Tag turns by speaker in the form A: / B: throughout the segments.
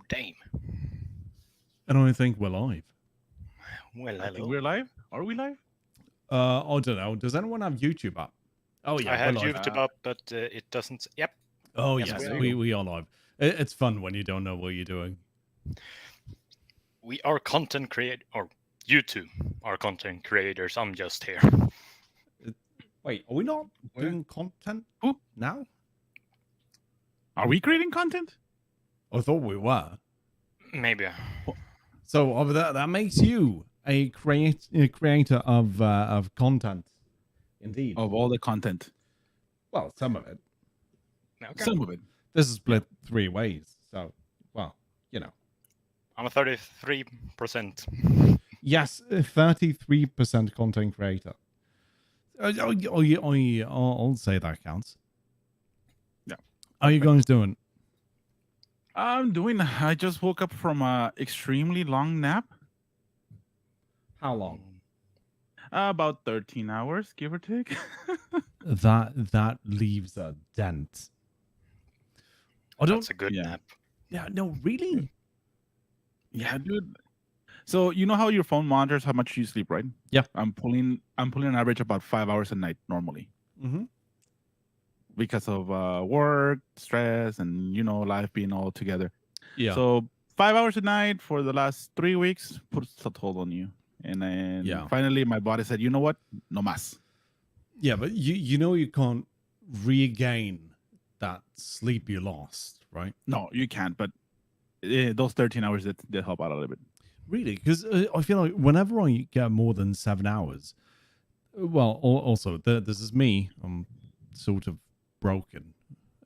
A: damn.
B: And I think we're live.
A: Well,
C: I think
A: hello.
C: we're live. Are we live?
B: I don't know. Does anyone have YouTube up? Oh yeah,
A: I
B: we're
A: have
B: live.
A: YouTube up, but it doesn't. Yep.
B: Oh
A: Yes,
B: yes,
A: we are.
B: we are live. It's fun when you don't know what you're doing.
A: We are content create or YouTube are content creators. I'm just here.
B: Wait, are we not
C: Where?
B: doing content
C: Who?
B: now?
C: Are we creating content?
B: I thought we were.
A: Maybe.
B: So that makes you a creator of content. Indeed.
C: Of all the content.
B: Well, some of it.
A: Okay.
C: Some of it.
B: This is split 3 ways. So, well, you know.
A: I'm a 33%.
B: Yes, 33% content creator. I'll say that counts.
C: Yeah.
B: How are you guys doing?
C: I just woke up from a extremely long nap.
B: How long?
C: About 13 hours, give or take.
B: That leaves a dent.
A: That's a good
C: Yeah.
A: nap.
B: Yeah, no, really?
C: Yeah, dude. So you know how your phone monitors how much you sleep, right?
B: Yeah.
C: I'm pulling an average about 5 hours a night normally
B: Mm-hmm.
C: because of work, stress, and life being all together.
B: Yeah.
C: So 5 hours a night for the last 3 weeks puts a toll on you. And then finally my body said, you know what? No mas.
B: Yeah, but you can't regain that sleep you lost, right?
C: No, you can't. But those 13 hours they help out a little bit.
B: Really? Because I feel like whenever I get more than 7 hours, well, also this is me. I'm sort of broken.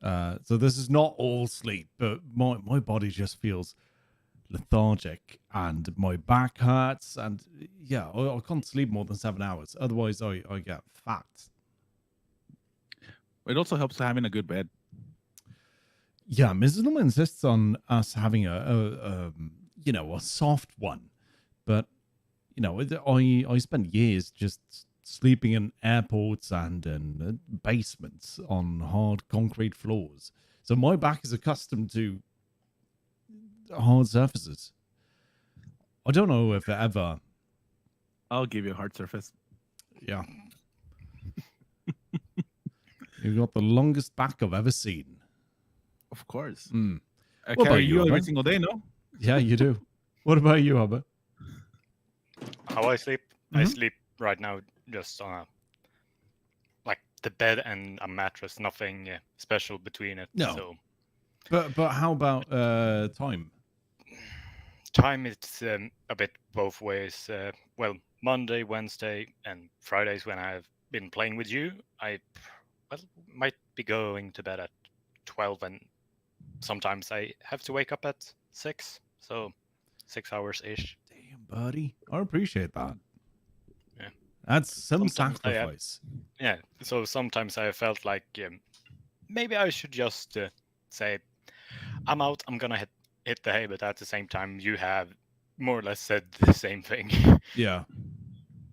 B: So this is not all sleep, but my body just feels lethargic and my back hurts, and yeah, I can't sleep more than 7 hours. Otherwise, I get fat.
C: It also helps having a good bed.
B: Yeah, Mrs. Norman insists on us having a soft one, but I spent years just sleeping in airports and in basements on hard concrete floors, so my back is accustomed to hard surfaces. I don't know if it ever.
C: I'll give you a hard surface.
B: Yeah. You've got the longest back I've ever seen.
C: Of course.
B: Mm.
C: I
B: What about
C: carry
B: you,
C: you every
B: Albert?
C: single day, no?
B: Yeah, you do. What about you, Albert?
A: How I sleep? I sleep right now just on like the bed and a mattress. Nothing special between it.
B: No.
A: So.
B: But how about time?
A: Time it's a bit both ways. Well, Monday, Wednesday, and Fridays when I've been playing with you, I might be going to bed at 12, and sometimes I have to wake up at 6, so 6 hours ish.
B: Damn, buddy, I appreciate that.
A: Yeah,
B: that's some
A: sometimes
B: sacrifice.
A: So sometimes I felt like maybe I should just say, I'm out. I'm gonna hit the hay, but at the same time, you have more or less said the same thing.
B: Yeah.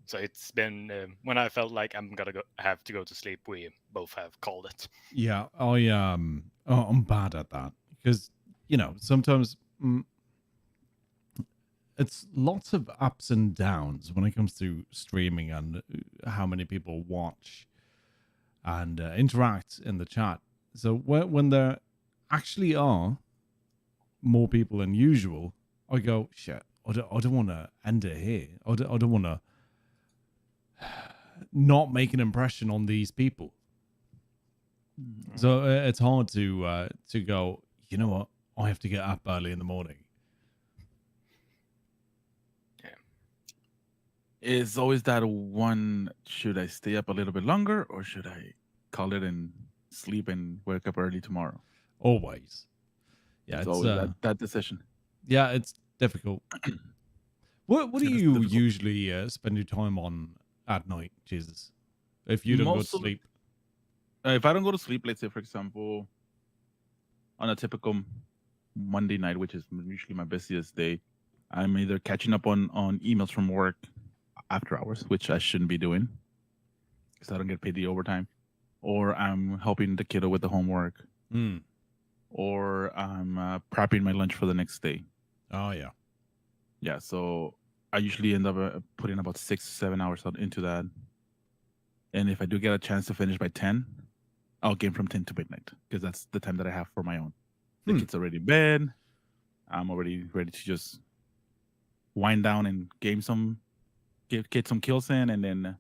A: So it's been when I felt like I'm gonna have to go to sleep, we both have called it.
B: Yeah, I'm bad at that because sometimes it's lots of ups and downs when it comes to streaming and how many people watch and interact in the chat. So when there actually are more people than usual, I go, shit, I don't want to end it here. I don't want to not make an impression on these people. So it's hard to go, you know what, I have to get up early in the morning.
A: Yeah.
C: It's always that one, should I stay up a little bit longer or should I call it and sleep and wake up early tomorrow?
B: Always. Yeah,
C: it's always that decision.
B: Yeah, it's difficult. What do you usually spend your time on at night, Jesus? If you don't go to sleep?
C: If I don't go to sleep, let's say, for example, on a typical Monday night, which is usually my busiest day, I'm either catching up on emails from work after hours, which I shouldn't be doing because I don't get paid the overtime, or I'm helping the kiddo with the homework, or I'm prepping my lunch for the next day.
B: Oh yeah.
C: Yeah, so I usually end up putting about 6 to 7 hours into that. And if I do get a chance to finish by 10, I'll game from 10 to midnight because that's the time that I have for my own. The kid's already in bed. I'm already ready to just wind down and get some kills in, and then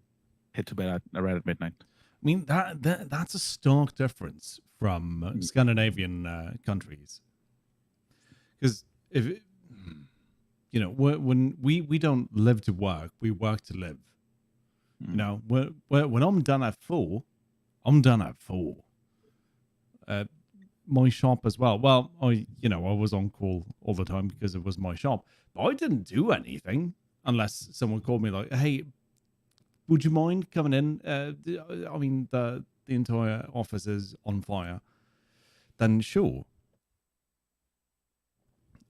C: head to bed right at midnight.
B: I mean that's a stark difference from Scandinavian countries. Because if you know, when we don't live to work, we work to live. You know, when I'm done at 4, I'm done at 4. My shop as well. Well, I was on call all the time because it was my shop, but I didn't do anything unless someone called me like, "Hey, would you mind coming in? I mean, the entire office is on fire." Then sure.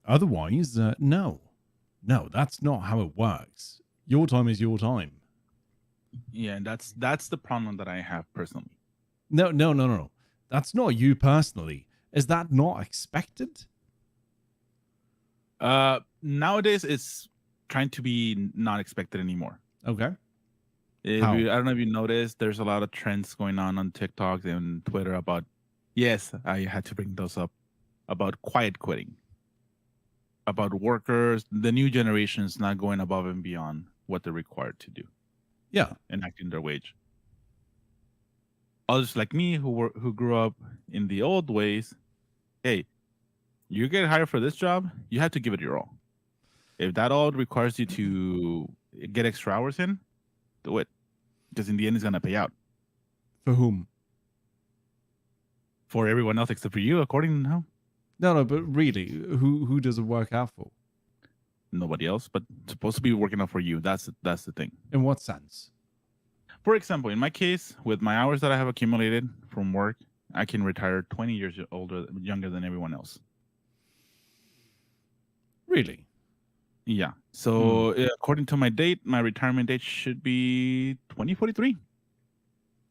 B: Otherwise, no, that's not how it works. Your time is your time.
C: Yeah, and that's the problem that I have personally.
B: No. That's not you personally. Is that not expected?
C: Nowadays it's trying to be not expected anymore.
B: Okay.
C: I don't know if you noticed, there's a lot of trends going on TikTok and Twitter about, yes, I had to bring those up, about quiet quitting, about workers, the new generations not going above and beyond what they're required to do.
B: Yeah.
C: And acting their wage. Others like me who grew up in the old ways, hey, you get hired for this job, you have to give it your all. If that all requires you to get extra hours in, do it. Because in the end, it's going to pay out.
B: For whom?
C: For everyone else except for you, according to now.
B: No, but really, who does it work out for?
C: Nobody else, but it's supposed to be working out for you. That's the thing.
B: In what sense?
C: For example, in my case, with my hours that I have accumulated from work, I can retire 20 years younger than everyone else.
B: Really?
C: Yeah. So according to my date, my retirement date should be 2043.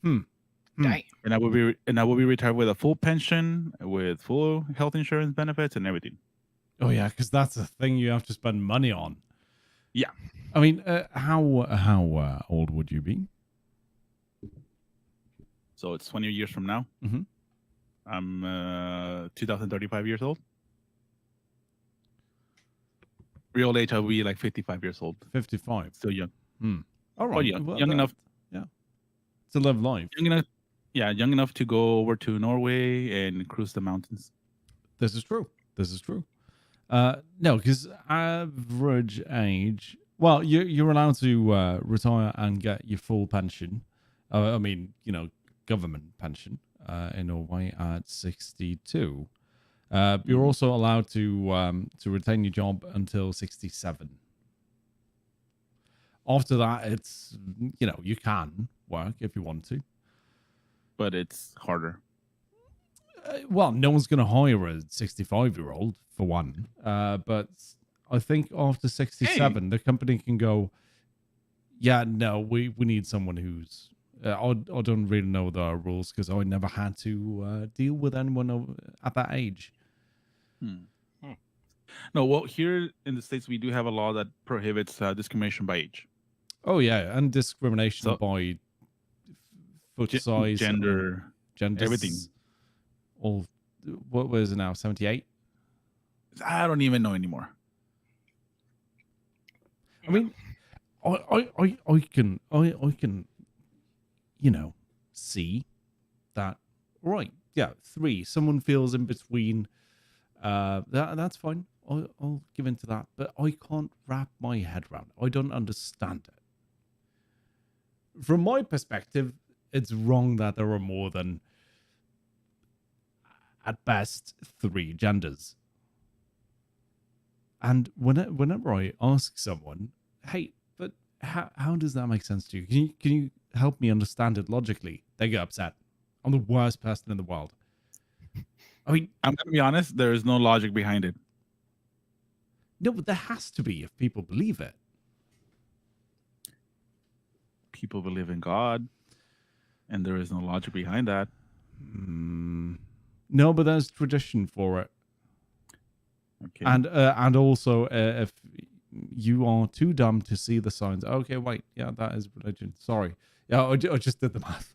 A: Dang.
C: And I will be retired with a full pension, with full health insurance benefits and everything.
B: Oh yeah, because that's a thing you have to spend money on.
C: Yeah.
B: I mean, how old would you be?
C: So it's 20 years from now.
B: Mm-hmm.
C: I'm 2035 years old. Real age, I'll be like 55 years old.
B: 55.
C: Still young.
B: All right.
C: Oh, yeah.
B: Well,
C: young enough.
B: Yeah. To live life.
C: Young enough to go over to Norway and cruise the mountains.
B: This is true. No, because average age. Well, you're allowed to retire and get your full pension. I mean, government pension in Norway at 62. You're also allowed to retain your job until 67. After that, it's you can work if you want to,
C: but it's harder.
B: Well, no one's going to hire a 65-year-old for one. But I think after 67, the company can go, yeah, no, we need someone who's. I don't really know the rules because I never had to deal with anyone at that age.
C: No, well, here in the States, we do have a law that prohibits discrimination by age.
B: Oh, yeah, and discrimination by foot size,
C: gender, everything.
B: All, what was it now, 78?
C: I don't even know anymore.
B: I mean, I can see that. Right, yeah, 3. Someone feels in between. That's fine. I'll give in to that, but I can't wrap my head around it. I don't understand it. From my perspective, it's wrong that there are more than, at best, 3 genders. And whenever I ask someone, hey, but how does that make sense to you? Can you help me understand it logically? They get upset. I'm the worst person in the world. I mean,
C: I'm going to be honest, there is no logic behind it.
B: No, but there has to be if people believe it.
C: People believe in God, and there is no logic behind that.
B: No, but there's tradition for it.
C: Okay.
B: And also, if you are too dumb to see the signs, okay, wait, yeah, that is religion. Sorry, yeah, I just did the math.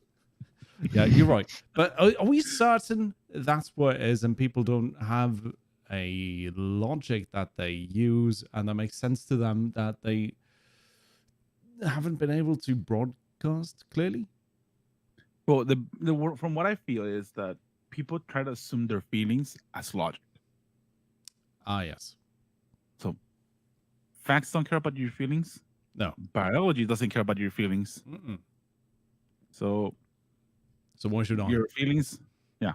B: Yeah, you're right. But are we certain that's what it is, and people don't have a logic that they use, and that makes sense to them that they haven't been able to broadcast clearly?
C: Well, the from what I feel is that people try to assume their feelings as logic.
B: Ah, yes.
C: So facts don't care about your feelings.
B: No.
C: Biology doesn't care about your feelings.
B: Mm-mm.
C: So
B: why should I?
C: your feelings, yeah.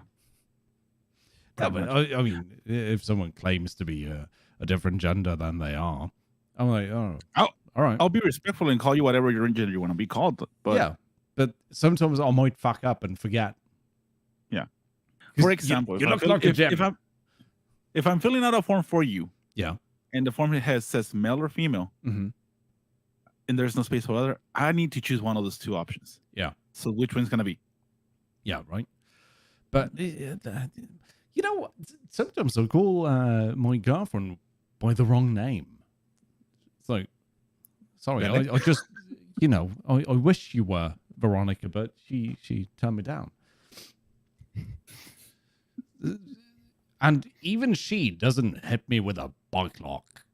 B: No,
C: pretty
B: but
C: much.
B: I mean, if someone claims to be a different gender than they are, I'm like, oh,
C: I'll-
B: all right.
C: I'll be respectful and call you whatever your gender you want to be called. But
B: yeah, but sometimes I might fuck up and forget.
C: Yeah.
B: 'Cause
C: For example,
B: you look like a gem.
C: if I'm filling out a form for you,
B: Yeah.
C: and the form says male or female,
B: Mm-hmm.
C: and there's no space for other, I need to choose one of those two options.
B: Yeah.
C: So which one's gonna be?
B: Yeah, right. But you know, sometimes I call my girlfriend by the wrong name. It's like, sorry,
C: Really?
B: I just, you know, I wish you were Veronica, but she turned me down. And even she doesn't hit me with a bike lock.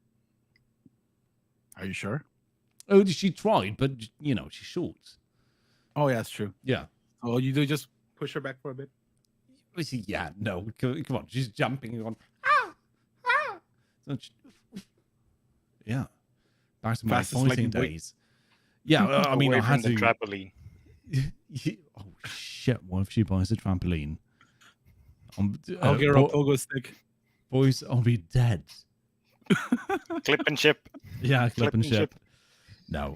C: Are you sure?
B: Oh, she tried, but you know, she's short.
C: Oh yeah, that's true.
B: Yeah.
C: Oh, you do just push her back for a bit.
B: Yeah, no, come on, she's jumping on. Ah, ah. So yeah, back to my
C: Fastest
B: fighting
C: lightning boy.
B: days. Yeah, I mean,
A: Away
B: I had
A: from the
B: to.
A: trampoline.
B: Oh shit! What if she buys a trampoline?
C: I'll get her a pogo stick.
B: Boys, I'll be dead.
A: Clip and chip.
B: Yeah, clip and ship. No.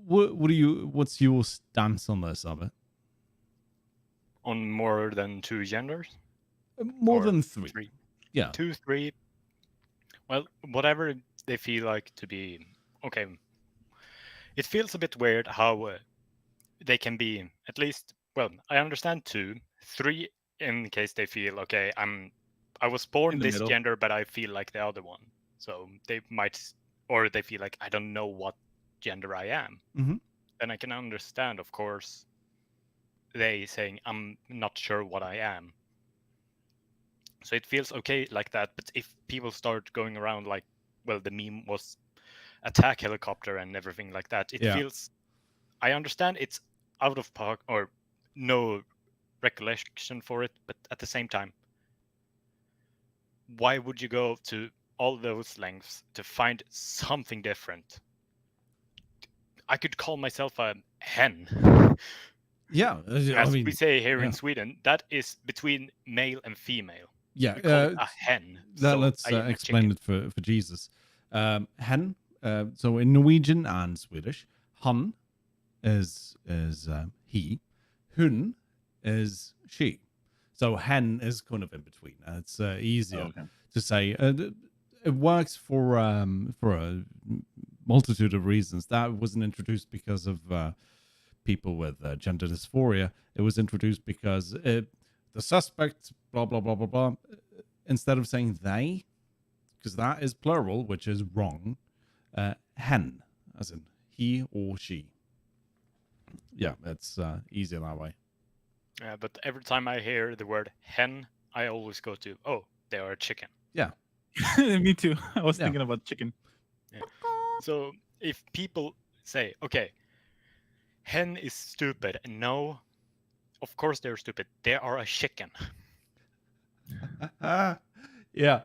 B: What do you? What's your stance on this, Albert?
A: On more than two genders?
B: More
A: Or
B: than three. Yeah.
A: 2, 3. Well, whatever they feel like to be. Okay. It feels a bit weird how they can be at least. Well, I understand 2, 3 in case they feel okay. I was born
C: In the
A: this
C: middle.
A: gender, but I feel like the other one. So they might, or they feel like I don't know what gender I am.
B: Mhm.
A: Then I can understand, of course, they saying I'm not sure what I am. So it feels okay like that. But if people start going around like, well, the meme was attack helicopter and everything like that, it
B: Yeah.
A: feels. I understand it's out of park or no recollection for it, but at the same time, why would you go to all those lengths to find something different? I could call myself a hen.
B: Yeah. I
A: As
B: mean,
A: we say here
B: yeah.
A: in Sweden, that is between male and female.
B: yeah.
A: We call it a hen. So
B: Let's
A: I am a
B: explain
A: chicken.
B: it for Jesus. Hen. So in Norwegian and Swedish, hun is he, hun is she. So hen is kind of in between. It's easier
C: Oh, okay.
B: to say. It works for a multitude of reasons. That wasn't introduced because of people with gender dysphoria. It was introduced because the suspect, blah blah blah blah blah. Instead of saying they, because that is plural, which is wrong. Hen, as in he or she. Yeah, it's easier that way.
A: But every time I hear the word hen, I always go to, oh, they are a chicken.
B: Yeah.
C: Me too. I was
B: Yeah.
C: thinking about chicken.
A: So if people say, okay, hen is stupid, no, of course they're stupid. They are a chicken.
B: Yeah,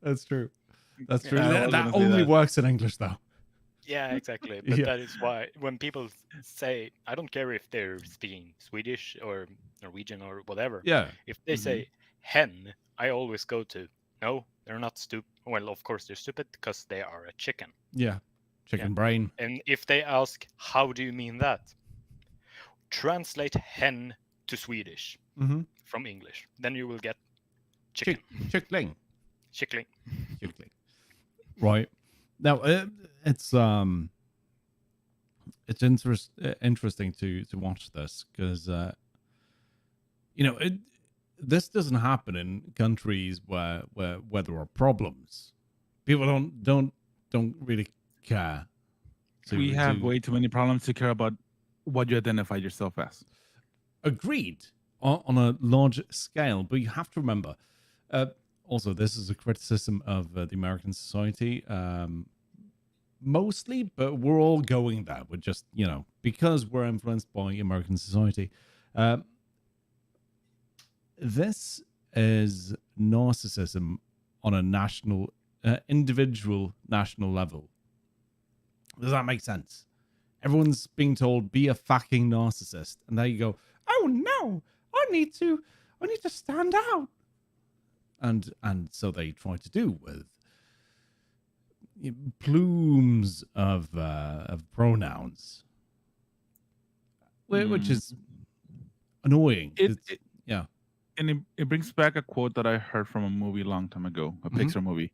B: that's true. That's true.
C: I
B: That,
C: was
B: that
C: gonna say
B: only
C: that.
B: works in English, though.
A: Yeah, exactly. But
B: Yeah.
A: that is why when people say, I don't care if they're speaking Swedish or Norwegian or whatever.
B: Yeah.
A: If they say hen, I always go to, no, they're not stupid. Well, of course they're stupid because they are a chicken.
B: Yeah. Chicken brain.
A: And if they ask, how do you mean that? Translate hen to Swedish
B: Mm-hmm.
A: from English. Then you will get chicken.
B: Chickling.
A: Chickling.
B: Chickling. Right. Now, it's interesting to watch this because you know this doesn't happen in countries where there are problems. People don't really care.
C: We have way too many problems to care about what you identify yourself as.
B: Agreed on a large scale, but you have to remember. Also, this is a criticism of the American society, mostly, but we're all going there. We're just, because we're influenced by American society. This is narcissism on a national, individual national level. Does that make sense? Everyone's being told be a fucking narcissist, and there you go. Oh no, I need to stand out, and so they try to do with plumes of pronouns, which is annoying. Yeah.
C: And it brings back a quote that I heard from a movie a long time ago, a Pixar movie,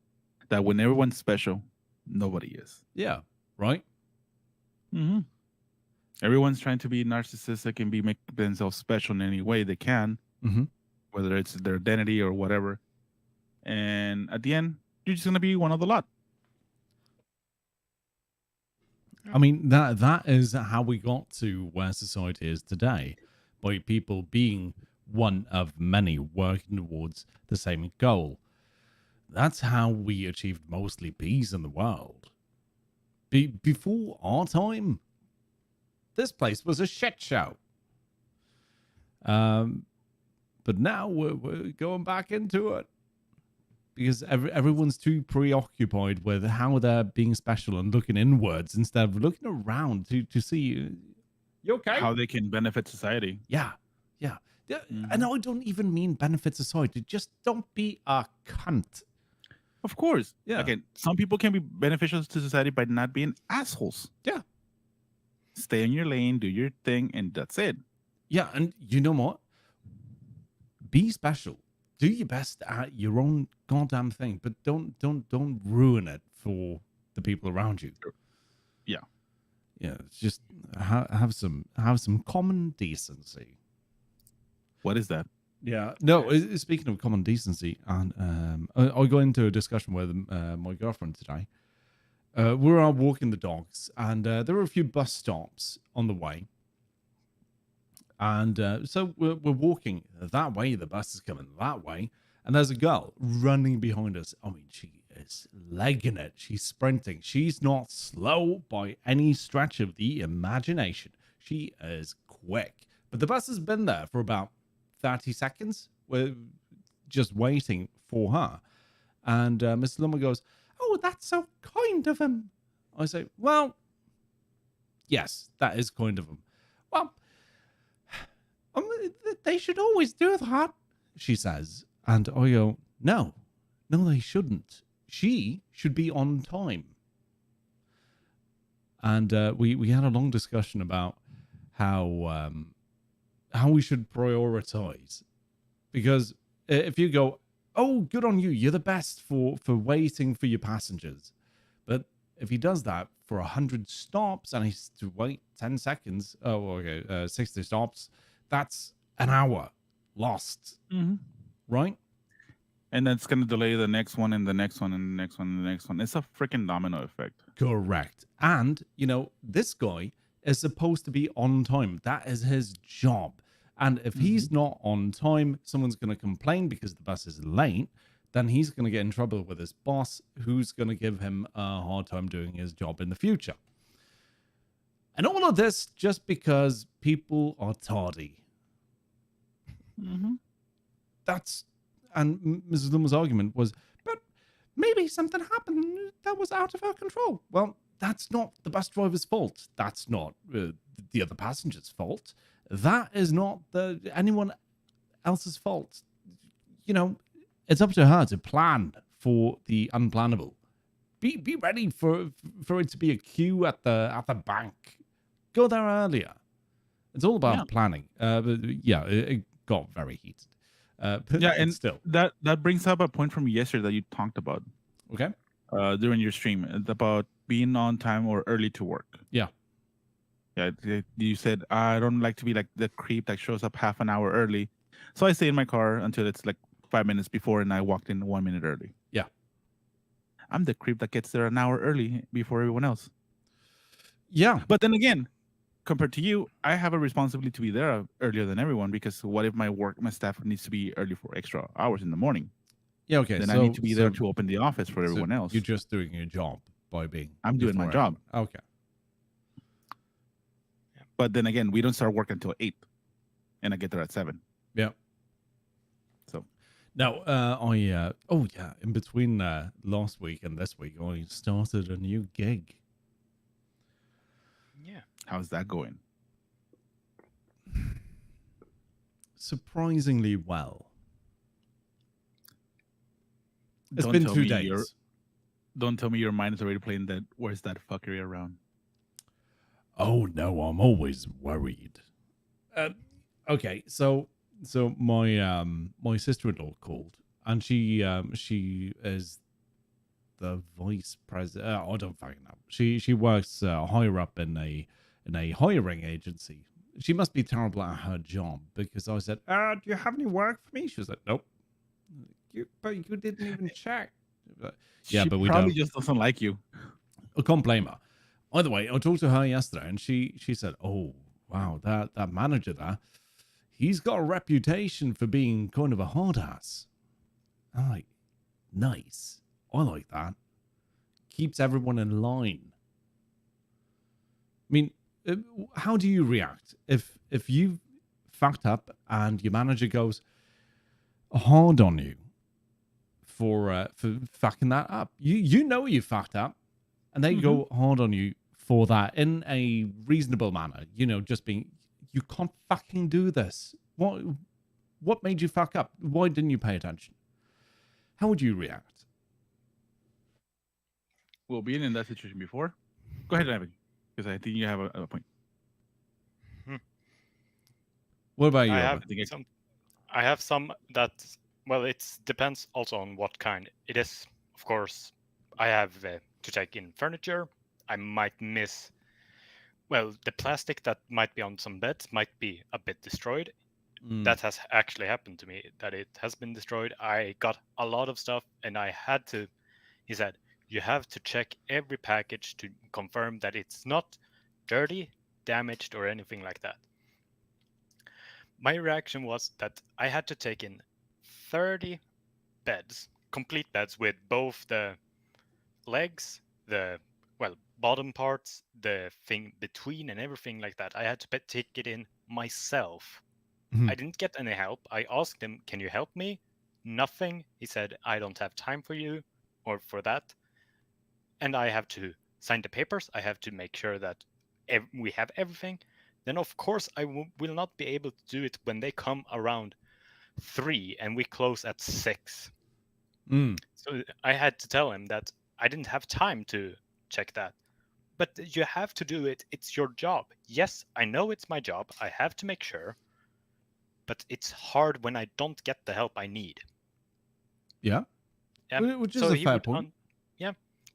C: that when everyone's special, nobody is.
B: Yeah, right?
C: Mm-hmm. Everyone's trying to be narcissistic and make themselves special in any way they can, whether it's their identity or whatever. And at the end, you're just going to be one of the lot.
B: I mean, that is how we got to where society is today, by people being one of many working towards the same goal. That's how we achieved mostly peace in the world. Before our time, this place was a shit show. But now we're going back into it because everyone's too preoccupied with how they're being special and looking inwards instead of looking around to see you okay?
C: How they can benefit society.
B: Yeah. And I don't even mean benefit society. Just don't be a cunt.
C: Of course.
B: Yeah.
C: Again, some people can be beneficial to society by not being assholes.
B: Yeah.
C: Stay in your lane, do your thing, and that's it.
B: Yeah, and you know what? Be special. Do your best at your own goddamn thing, but don't ruin it for the people around you.
C: Yeah.
B: Yeah, it's just have some common decency.
C: What is that?
B: Yeah. No, speaking of common decency, and I got into a discussion with my girlfriend today. We were out walking the dogs, and there were a few bus stops on the way. And so we're walking that way. The bus is coming that way. And there's a girl running behind us. I mean, she is legging it. She's sprinting. She's not slow by any stretch of the imagination. She is quick. But the bus has been there for about 30 seconds. We're just waiting for her. And Mr. Lummer goes, "Oh, that's so kind of him." I say, "Well, yes, that is kind of him." "Well, they should always do that," she says. And I go, no, they shouldn't. She should be on time. And we had a long discussion about how we should prioritize. Because if you go, "Oh, good on you, you're the best for waiting for your passengers," but if he does that for 100 stops and he's to wait 10 seconds, 60 stops, that's an hour lost, right?
C: And that's going to delay the next one and the next one and the next one and the next one. It's a freaking domino effect.
B: Correct. And, this guy is supposed to be on time. That is his job. And if he's not on time, someone's going to complain because the bus is late. Then he's going to get in trouble with his boss, who's going to give him a hard time doing his job in the future. And all of this just because people are tardy. And Mrs. Lummer's argument was, "But maybe something happened that was out of her control." Well, that's not the bus driver's fault. That's not the other passenger's fault. That is not anyone else's fault. It's up to her to plan for the unplannable. Be ready for it to be a queue at the bank. Go there earlier. It's all about planning. But it got very heated.
C: And
B: still,
C: that brings up a point from yesterday that you talked about.
B: Okay.
C: During your stream, it's about being on time or early to work.
B: Yeah.
C: Yeah. You said, "I don't like to be like the creep that shows up half an hour early So I stay in my car until it's like 5 minutes before, and I walked in 1 minute early.
B: Yeah.
C: I'm the creep that gets there an hour early before everyone else.
B: Yeah.
C: But then again, compared to you, I have a responsibility to be there earlier than everyone, because what if my staff needs to be early for extra hours in the morning?
B: Yeah. Okay.
C: Then I need to be there to open the office for
B: so
C: everyone else.
B: you're just doing your job by being.
C: I'm doing my
B: before
C: job.
B: everyone. Okay.
C: But then again, we don't start work until 8, and I get there at 7.
B: Yeah.
C: So
B: Now, in between last week and this week, I started a new gig.
A: Yeah.
C: how's that going?
B: Surprisingly well. It's
C: Don't
B: been
C: tell
B: 2
C: me
B: days.
C: Don't tell me your mind is already playing that. Where's that fuckery around?
B: Oh no, I'm always worried. Okay, so my sister-in-law called, and she is the vice president. I don't fucking know. She works higher up in a hiring agency. She must be terrible at her job, because I said, "Do you have any work for me?" She was like, "Nope." But you didn't even check. Yeah,
C: She
B: but we
C: probably
B: don't.
C: just doesn't like you.
B: I can't blame her. Either way, I talked to her yesterday, and she said, "Oh wow, that manager there, he's got a reputation for being kind of a hard ass." I'm like, nice. I like that. Keeps everyone in line. I mean, how do you react if you fucked up and your manager goes hard on you for fucking that up? You know you fucked up, and they go hard on you for that in a reasonable manner. Just being, you can't fucking do this. What made you fuck up? Why didn't you pay attention? How would you react?
C: Well, being in that situation before. Go ahead, Evan, because I think you have a point.
B: What about you,
A: I
B: Evan?
A: have some. I have some that. Well, it depends also on what kind it is. Of course, I have to take in furniture. I might miss. Well, the plastic that might be on some beds might be a bit destroyed. That has actually happened to me, that it has been destroyed. I got a lot of stuff, and I had to. He said, you have to check every package to confirm that it's not dirty, damaged, or anything like that. My reaction was that I had to take in 30 beds, complete beds, with both the legs, the bottom parts, the thing between, and everything like that. I had to take it in myself. I didn't get any help. I asked him, can you help me? Nothing. He said, I don't have time for you or for that. And I have to sign the papers. I have to make sure that we have everything. Then, of course, I will not be able to do it when they come around 3 and we close at 6. So I had to tell him that I didn't have time to check that. But you have to do it. It's your job. Yes, I know it's my job. I have to make sure. But it's hard when I don't get the help I need.
B: Yeah. Which is a fair point.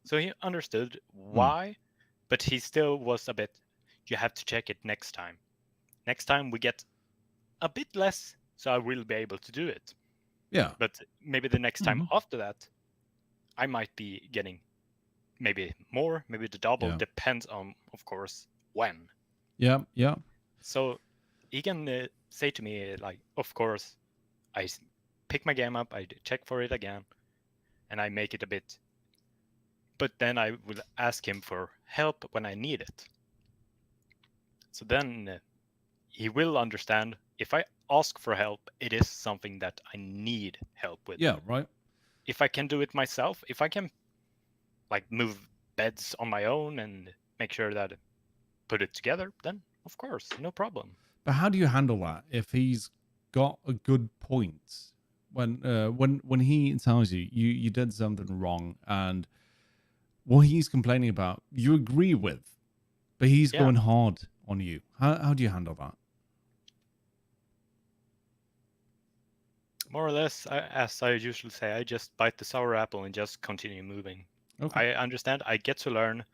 A: So he understood why, but he still was a bit, you have to check it next time. Next time we get a bit less, so I will be able to do it.
B: Yeah.
A: But maybe the next time after that, I might be getting maybe more, maybe the double.
B: Yeah.
A: Depends on, of course, when.
B: Yeah. Yeah.
A: So he can say to me, like, of course, I pick my game up, I check for it again, and I make it a bit. But then I will ask him for help when I need it. So then he will understand, if I ask for help, it is something that I need help with.
B: Yeah, right.
A: If I can do it myself, if I can move beds on my own and make sure that I put it together, then of course, no problem.
B: But how do you handle that if he's got a good point? When he tells you did something wrong, and what he's complaining about, you agree with, but he's going hard on you. How do you handle that?
A: More or less, as I usually say, I just bite the sour apple and just continue moving. Okay. I understand. I get to learn.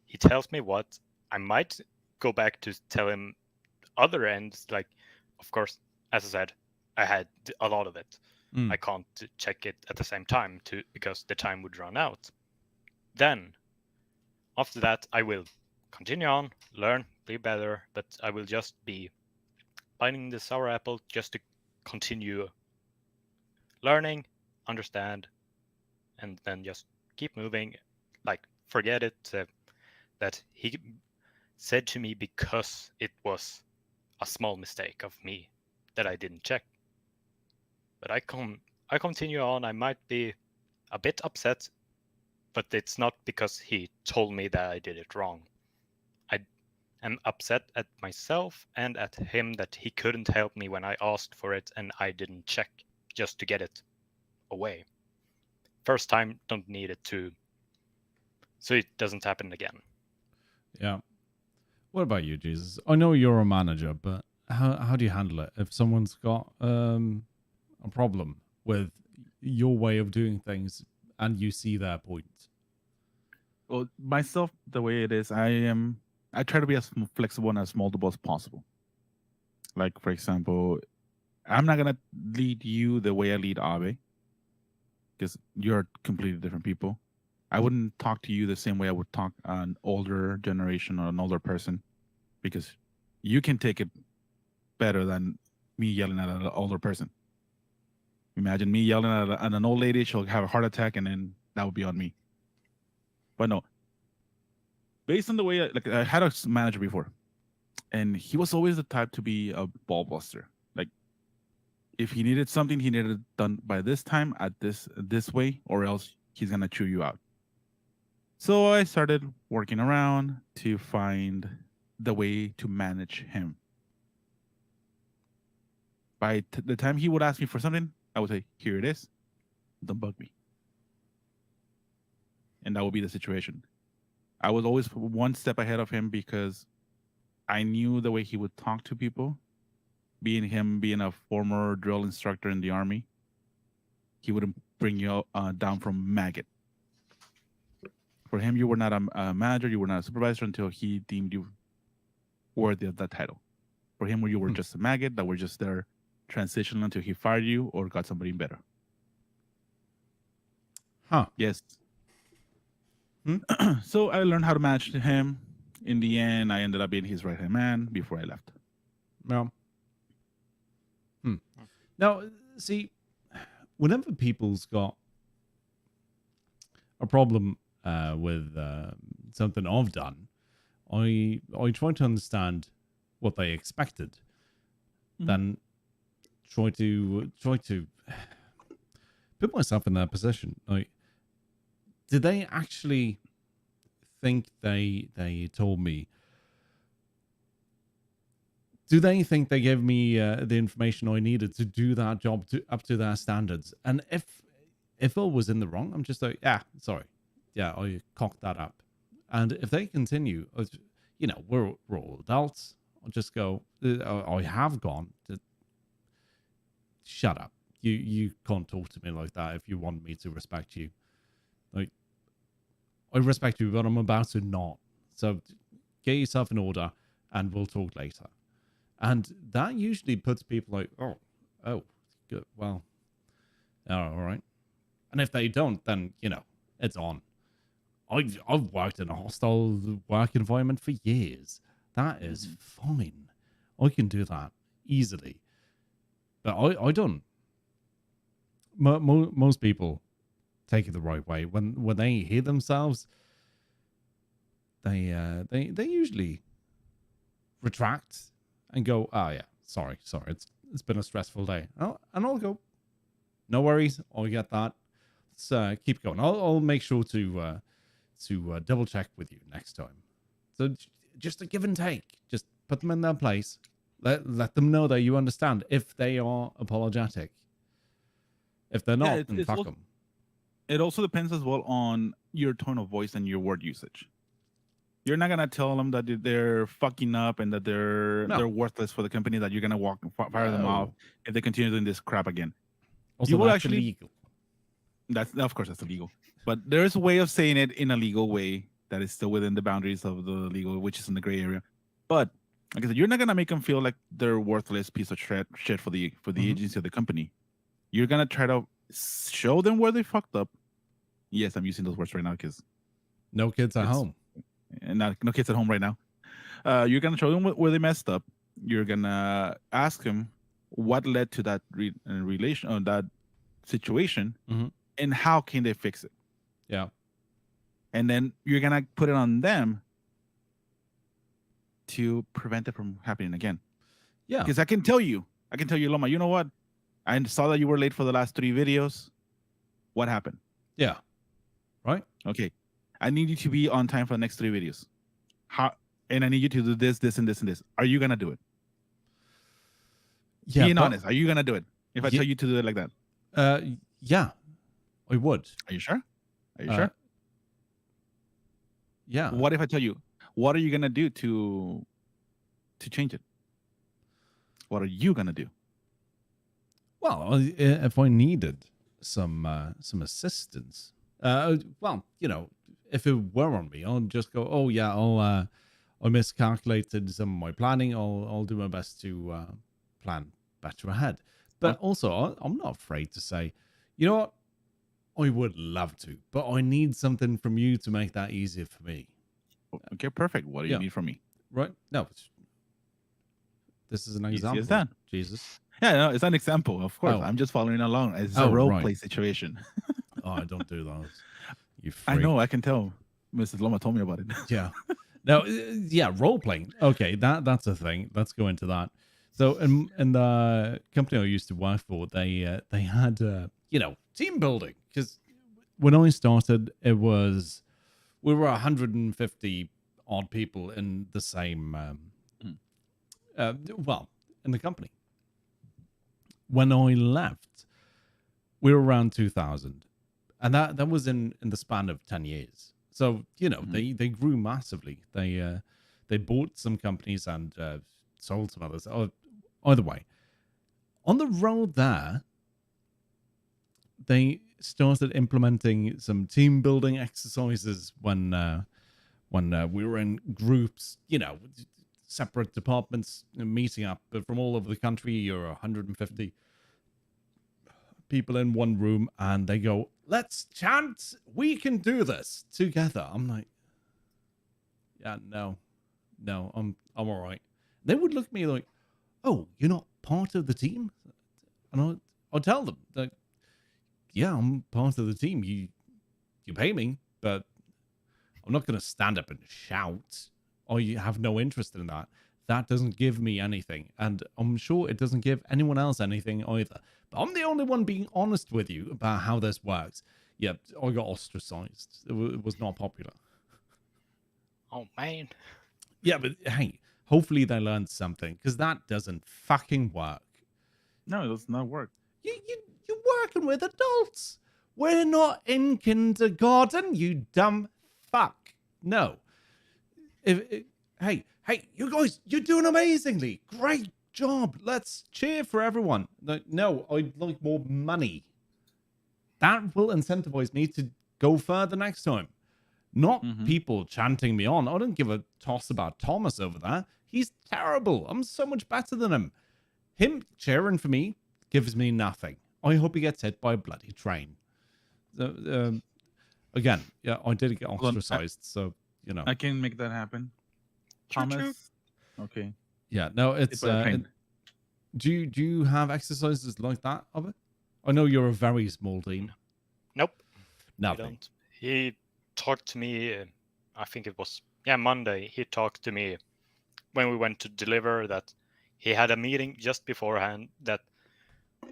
A: He tells me what. I might go back to tell him other ends. Like, of course, as I said, I had a lot of it.
B: Mm.
A: I can't check it at the same time because the time would run out. Then, after that, I will continue on, learn, be better, but I will just be biting the sour apple just to continue learning, understand, and then just keep moving. Like, forget it that he said to me because it was a small mistake of me that I didn't check. But I continue on. I might be a bit upset, but it's not because he told me that I did it wrong. I am upset at myself and at him that he couldn't help me when I asked for it and I didn't check just to get it away. First time, don't need it to, so it doesn't happen again.
B: Yeah. What about you, Jesus? I know you're a manager, but how do you handle it if someone's got a problem with your way of doing things and you see their point?
C: Well, myself, the way it is, I try to be as flexible and as moldable as possible. Like, for example, I'm not gonna lead you the way I lead Abe, because you're completely different people. I wouldn't talk to you the same way I would talk an older generation or an older person, because you can take it better than me yelling at an older person. Imagine me yelling at an old lady; she'll have a heart attack, and then that would be on me. But no, based on the way I had a manager before, and he was always the type to be a ball buster. Like, if he needed something, he needed it done by this time at this way, or else he's gonna chew you out. So I started working around to find the way to manage him. By the time he would ask me for something, I would say, "Here it is. Don't bug me." And that would be the situation. I was always one step ahead of him because I knew the way he would talk to people. Being a former drill instructor in the army, he wouldn't bring you down from maggot. For him, you were not a manager, you were not a supervisor until he deemed you worthy of that title. For him, you were just a maggot that were just there transitioning until he fired you or got somebody better.
B: Huh.
C: Yes. So I learned how to manage him. In the end, I ended up being his right-hand man before I left.
B: Well. Now, see, whenever people's got a problem with something I've done, I try to understand what they expected, then try to put myself in their position. Like, did they actually think they told me? Do they think they gave me the information I needed to do that job up to their standards? And if I was in the wrong, I'm just like, yeah, sorry, yeah, I cocked that up. And if they continue, you know, we're all adults. I'll just go. I have gone to. Shut up. You can't talk to me like that if you want me to respect you. Like, I respect you, but I'm about to not. So get yourself in order, and we'll talk later. And that usually puts people like, oh, good. Well, all right. And if they don't, then, you know, it's on. I've worked in a hostile work environment for years. That is fine. I can do that easily. But I don't. Most people take it the right way. When they hear themselves, they usually retract and go, "Oh yeah, sorry, it's been a stressful day." And I'll go, "No worries, I'll get that. Let's keep going. I'll make sure to double check with you next time." So just a give and take. Just put them in their place. Let them know that you understand if they are apologetic. If they're not, then fuck them.
C: It also depends as well on your tone of voice and your word usage. You're not gonna tell them that they're fucking up and that they're worthless for the company, that you're gonna fire them off if they continue doing this crap again.
B: Also,
C: you will
B: that's
C: actually
B: illegal.
C: That's, of course, that's illegal. But there is a way of saying it in a legal way that is still within the boundaries of the legal, which is in the gray area. But Like I said, you're not gonna make them feel like they're worthless piece of shit for the
B: Mhm.
C: agency or the company. You're gonna try to show them where they fucked up. Yes, I'm using those words right now because
B: No kids at
C: it's
B: home.
C: and not no kids at home right now. You're gonna show them where they messed up. You're gonna ask them what led to that relation that situation,
B: Mhm.
C: and how can they fix it.
B: Yeah.
C: And then you're gonna put it on them to prevent it from happening again.
B: Yeah.
C: Because I can tell you, Loma, you know what? I saw that you were late for the last 3 videos. What happened?
B: Yeah. Right?
C: Okay. I need you to be on time for the next 3 videos. How? And I need you to do this, this, and this, and this. Are you gonna do it?
B: Yeah.
C: Being
B: but,
C: honest, are you gonna do it? If I
B: Ye-
C: tell you to do it like that,
B: yeah, I would.
C: are you sure? Are you
B: Uh,
C: sure?
B: Yeah.
C: What if I tell you? What are you gonna do to change it? What are you gonna do?
B: Well, if I needed some assistance, well, if it were on me, I'll just go. Oh yeah, I miscalculated some of my planning. I'll do my best to plan better ahead. But also, I'm not afraid to say, you know what, I would love to, but I need something from you to make that easier for me.
C: Okay, perfect. What do you
B: Yeah.
C: need from me?
B: Right? No, this is an
C: Easy
B: example.
C: as that.
B: Jesus.
C: Yeah, no, it's an example. Of course,
B: Oh.
C: I'm just following along. It's a
B: Oh,
C: role
B: right.
C: play situation.
B: Oh, I don't do those. You
C: I
B: freak.
C: know. I can tell. Mrs. Loma told me about it.
B: Yeah. Now, yeah, role playing. Okay, that's a thing. Let's go into that. So, in the company I used to work for, they had team building, because when I started, we were 150 odd people in the same in the company. When I left, we were around 2,000, and that was in the span of 10 years. So they grew massively. They bought some companies and sold some others. Either way, on the road there, they started implementing some team building exercises when we were in groups, separate departments meeting up, but from all over the country. You're 150 people in one room, and they go, let's chant, we can do this together. I'm like, yeah, no, I'm all right. They would look at me like, oh, you're not part of the team? And I'll tell them that, yeah, I'm part of the team. You pay me, but I'm not going to stand up and shout. I have no interest in that. That doesn't give me anything, and I'm sure it doesn't give anyone else anything either. But I'm the only one being honest with you about how this works. Yeah, I got ostracized. It was not popular.
A: Oh man.
B: Yeah, but hey, hopefully they learned something, because that doesn't fucking work.
C: No, it does not work.
B: You're working with adults. We're not in kindergarten, you dumb fuck. No. Hey, you guys, you're doing amazingly. Great job. Let's cheer for everyone. No, I'd like more money. That will incentivize me to go further next time. Not people chanting me on. I don't give a toss about Thomas over there. He's terrible. I'm so much better than him. Him cheering for me gives me nothing. I hope he gets hit by a bloody train. Again, yeah, I did get ostracized, so
C: I can make that happen. Thomas. Okay.
B: Yeah, no, it's do you have exercises like that, Albert? I know you're a very small team.
A: Nope.
B: Nothing.
A: Don't. He talked to me, I think it was Monday. He talked to me when we went to deliver that he had a meeting just beforehand that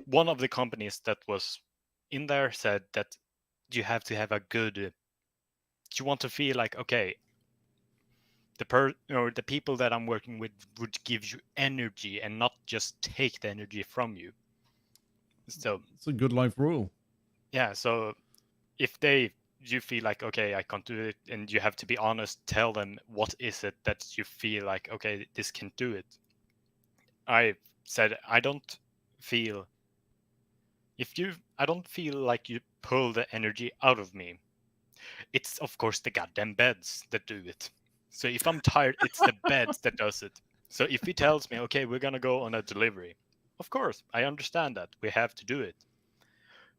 A: one of the companies that was in there said that you have to have a good, you want to feel like, okay, the people that I'm working with would give you energy and not just take the energy from you. So
B: it's a good life rule.
A: Yeah, so if you feel like, okay, I can't do it, and you have to be honest, tell them what is it that you feel like, okay, this can do it. I said I don't feel like you pull the energy out of me. It's of course the goddamn beds that do it. So if I'm tired, it's the beds that does it. So if he tells me, okay, we're gonna go on a delivery, of course, I understand that. We have to do it.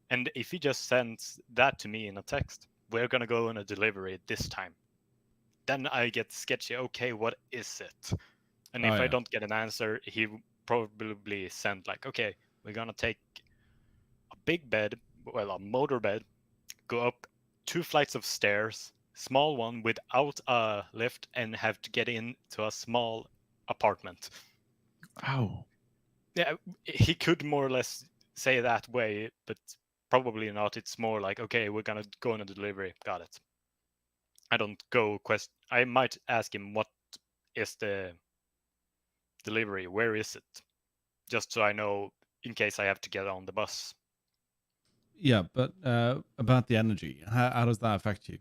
A: And if he just sends that to me in a text, we're gonna go on a delivery this time, then I get sketchy. Okay, what is it? And if I don't get an answer, he probably send like, okay, we're gonna take a big bed, well, a motor bed, go up 2 flights of stairs, small one without a lift, and have to get into a small apartment.
C: Ow.
A: Yeah, he could more or less say that way, but probably not. It's more like, okay, we're gonna go on a delivery. Got it. I don't go I might ask him what is the delivery, where is it, just so I know in case I have to get on the bus.
B: Yeah, but about the energy, how does that affect you?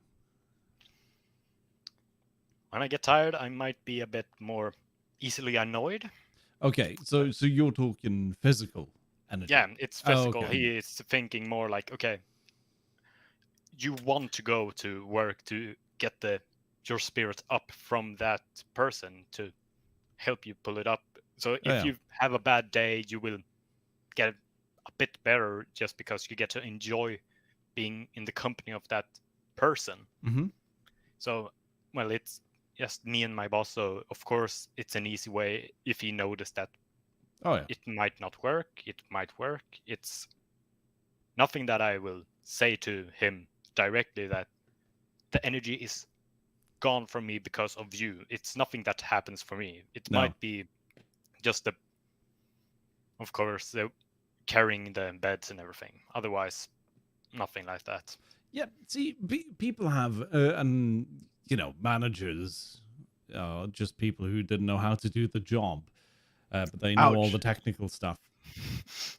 A: When I get tired, I might be a bit more easily annoyed.
B: Okay, so you're talking physical energy.
A: Yeah, it's
B: Oh,
A: physical.
B: okay.
A: He is thinking more like, okay, you want to go to work to get your spirit up from that person to help you pull it up. So if
B: yeah.
A: you have a bad day, you will get a bit better just because you get to enjoy being in the company of that person.
B: Mm-hmm.
A: So, well, it's just me and my boss. So, of course, it's an easy way if he noticed that
B: Oh yeah.
A: it might not work, it might work. It's nothing that I will say to him directly that the energy is gone from me because of you. It's nothing that happens for me. It
B: No.
A: might be just of course, carrying the beds and everything. Otherwise, nothing like that.
B: Yeah. See, people have, and managers, just people who didn't know how to do the job, but they know all
C: Ouch.
B: the technical stuff.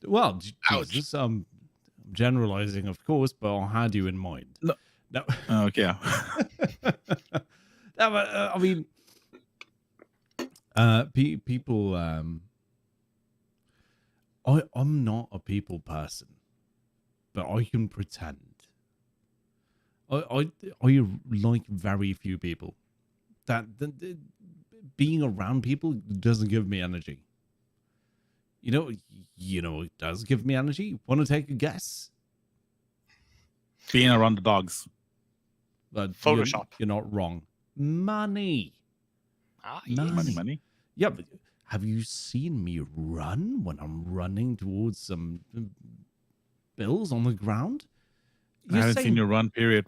B: Well,
C: Ouch.
B: Jesus, I'm generalizing, of course, but I had you in mind.
C: No.
B: No.
C: Okay.
B: No, but, I mean, people. I'm not a people person, but I can pretend. I like very few people. That being around people doesn't give me energy. You know, it does give me energy. Want to take a guess?
C: Being around the dogs.
B: But
A: Photoshop.
B: You're not wrong. Money.
A: Yes.
C: Money.
B: Yeah, but have you seen me run when I'm running towards some bills on the ground?
C: I haven't seen you run, period.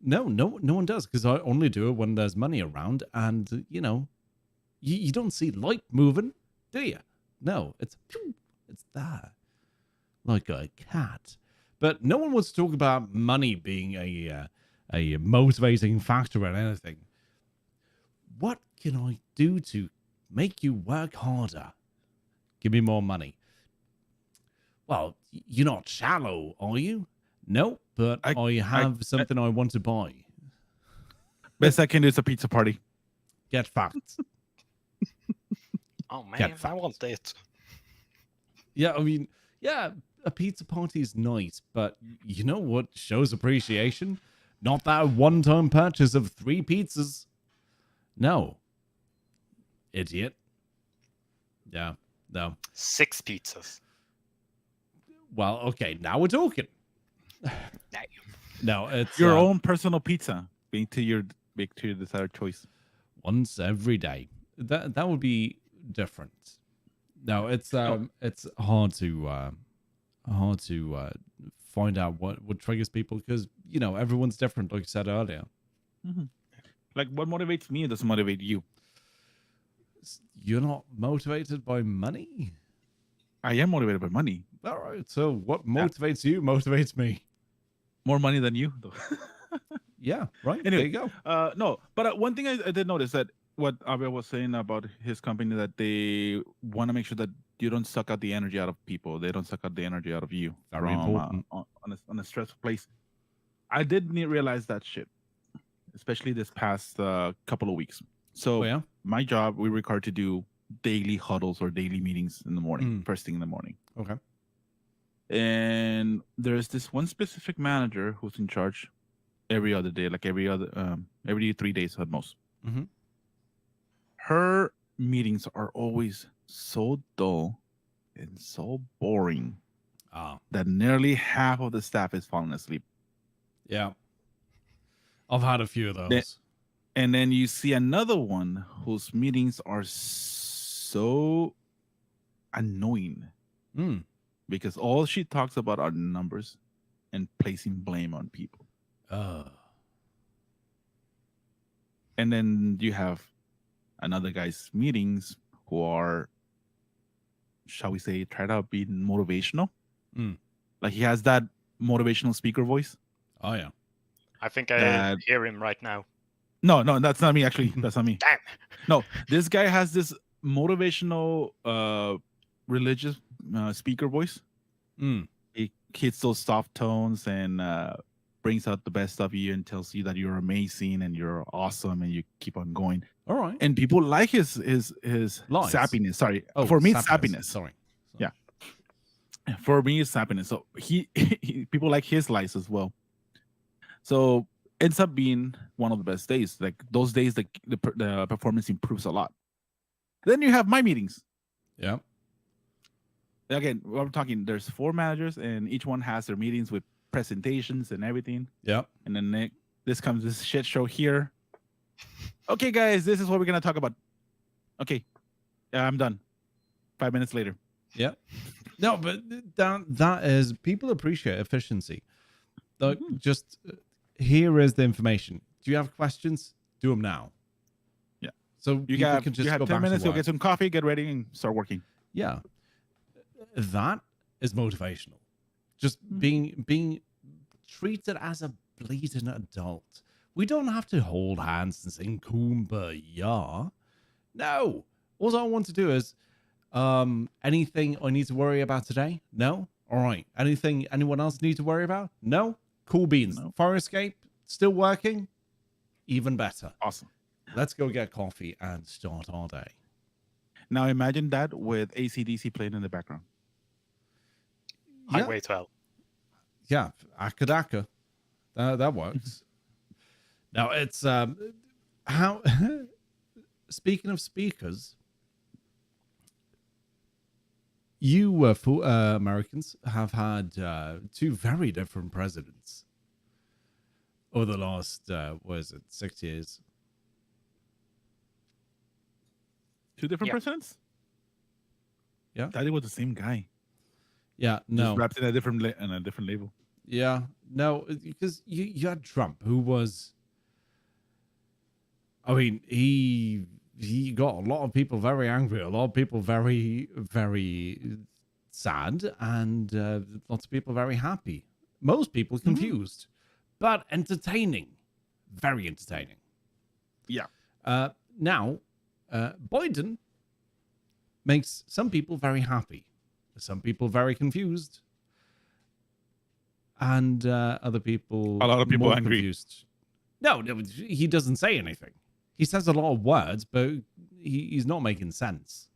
B: No one does, because I only do it when there's money around, and you don't see light moving, do you? No, it's there, like a cat. But no one wants to talk about money being a motivating factor in anything. What can I do to make you work harder? Give me more money. Well, you're not shallow, are you? No, but I have something I want to buy.
C: Best I can do is a pizza party.
B: Get fucked.
A: Oh man, I want it.
B: Yeah, I mean, yeah, a pizza party is nice, but you know what shows appreciation? Not that one-time purchase of 3 pizzas. No. Idiot. Yeah, no.
A: 6 pizzas.
B: Well, okay, now we're talking. No, it's
C: your own personal pizza. Being to your desired choice.
B: Once every day. That would be different. No, it's hard to find out what triggers people, because everyone's different, like you said earlier.
C: Mm-hmm. Like, what motivates me doesn't motivate you.
B: You're not motivated by money?
C: I am motivated by money.
B: All right, so what motivates you motivates me.
C: More money than you, though.
B: Yeah, right.
C: Anyway,
B: there you go.
C: No, but one thing I did notice that what Abel was saying about his company, that they want to make sure that you don't suck out the energy out of people. They don't suck out the energy out of you.
B: Very important.
C: On a stressful place. I did realize that shit, especially this past couple of weeks. So my job, we required to do daily huddles or daily meetings in the morning, first thing in the morning.
B: Okay.
C: And there's this one specific manager who's in charge every other day, like every 3 days at most.
B: Mm-hmm.
C: Her meetings are always so dull and so boring
B: Ah,
C: that nearly half of the staff is falling asleep.
B: yeah. I've had a few of
C: Then,
B: those.
C: and then you see another one whose meetings are so annoying
B: Mm.
C: because all she talks about are numbers and placing blame on people. And then you have another guy's meetings who are, shall we say, try to be motivational.
B: Mm.
C: Like he has that motivational speaker voice.
B: Oh, yeah.
A: I think I
C: That
A: hear him right now.
C: no, that's not me. Actually, that's not me.
A: Damn.
C: No, this guy has this motivational, religious speaker voice.
B: Mm.
C: He hits those soft tones and brings out the best of you and tells you that you're amazing and you're awesome and you keep on going.
B: All right.
C: And people like his
B: Lies.
C: sappiness. Sorry,
B: Oh,
C: for me, it's
B: sappiness.
C: sappiness.
B: Sorry.
C: Yeah. For me, it's sappiness. So people like his lies as well. So ends up being one of the best days. Like those days, the performance improves a lot. Then you have my meetings.
B: Yeah.
C: Again, we're talking. There's 4 managers, and each one has their meetings with presentations and everything.
B: Yeah.
C: And then this shit show here. Okay, guys, this is what we're gonna talk about. Okay, I'm done. 5 minutes later.
B: Yeah. No, but that is, people appreciate efficiency. Like, just here is the information. Do you have questions? Do them now.
C: Yeah.
B: So
C: You
B: people
C: have
B: can just
C: you
B: go
C: have 10
B: back
C: minutes.
B: to
C: You'll
B: work.
C: get some coffee, get ready, and start working.
B: Yeah. That is motivational. Just being treated as a bleeding adult. We don't have to hold hands and sing kumbaya. No. All I want to do is anything I need to worry about today? No? All right. Anything anyone else need to worry about? No? Cool beans.
C: No.
B: Fire escape still working? Even better.
C: Awesome.
B: Let's go get coffee and start our day.
C: Now imagine that with AC/DC playing in the background.
A: Highway 12.
B: Yeah, Akadaka. That works. Now it's how speaking of speakers, you Americans have had 2 very different presidents over the last 6 years.
C: 2 different
A: Yeah.
C: presidents?
B: Yeah.
C: That it was the same guy.
B: Yeah, no.
C: Just wrapped in a different label.
B: Yeah, no, because you had Trump, who was, I mean, he got a lot of people very angry, a lot of people very, very sad, and lots of people very happy. Most people confused, but entertaining, very entertaining.
C: Yeah.
B: Now, Biden makes some people very happy, some people very confused, and other people,
C: A lot of people
B: more
C: angry.
B: confused. No, he doesn't say anything. He says a lot of words, but he's not making sense.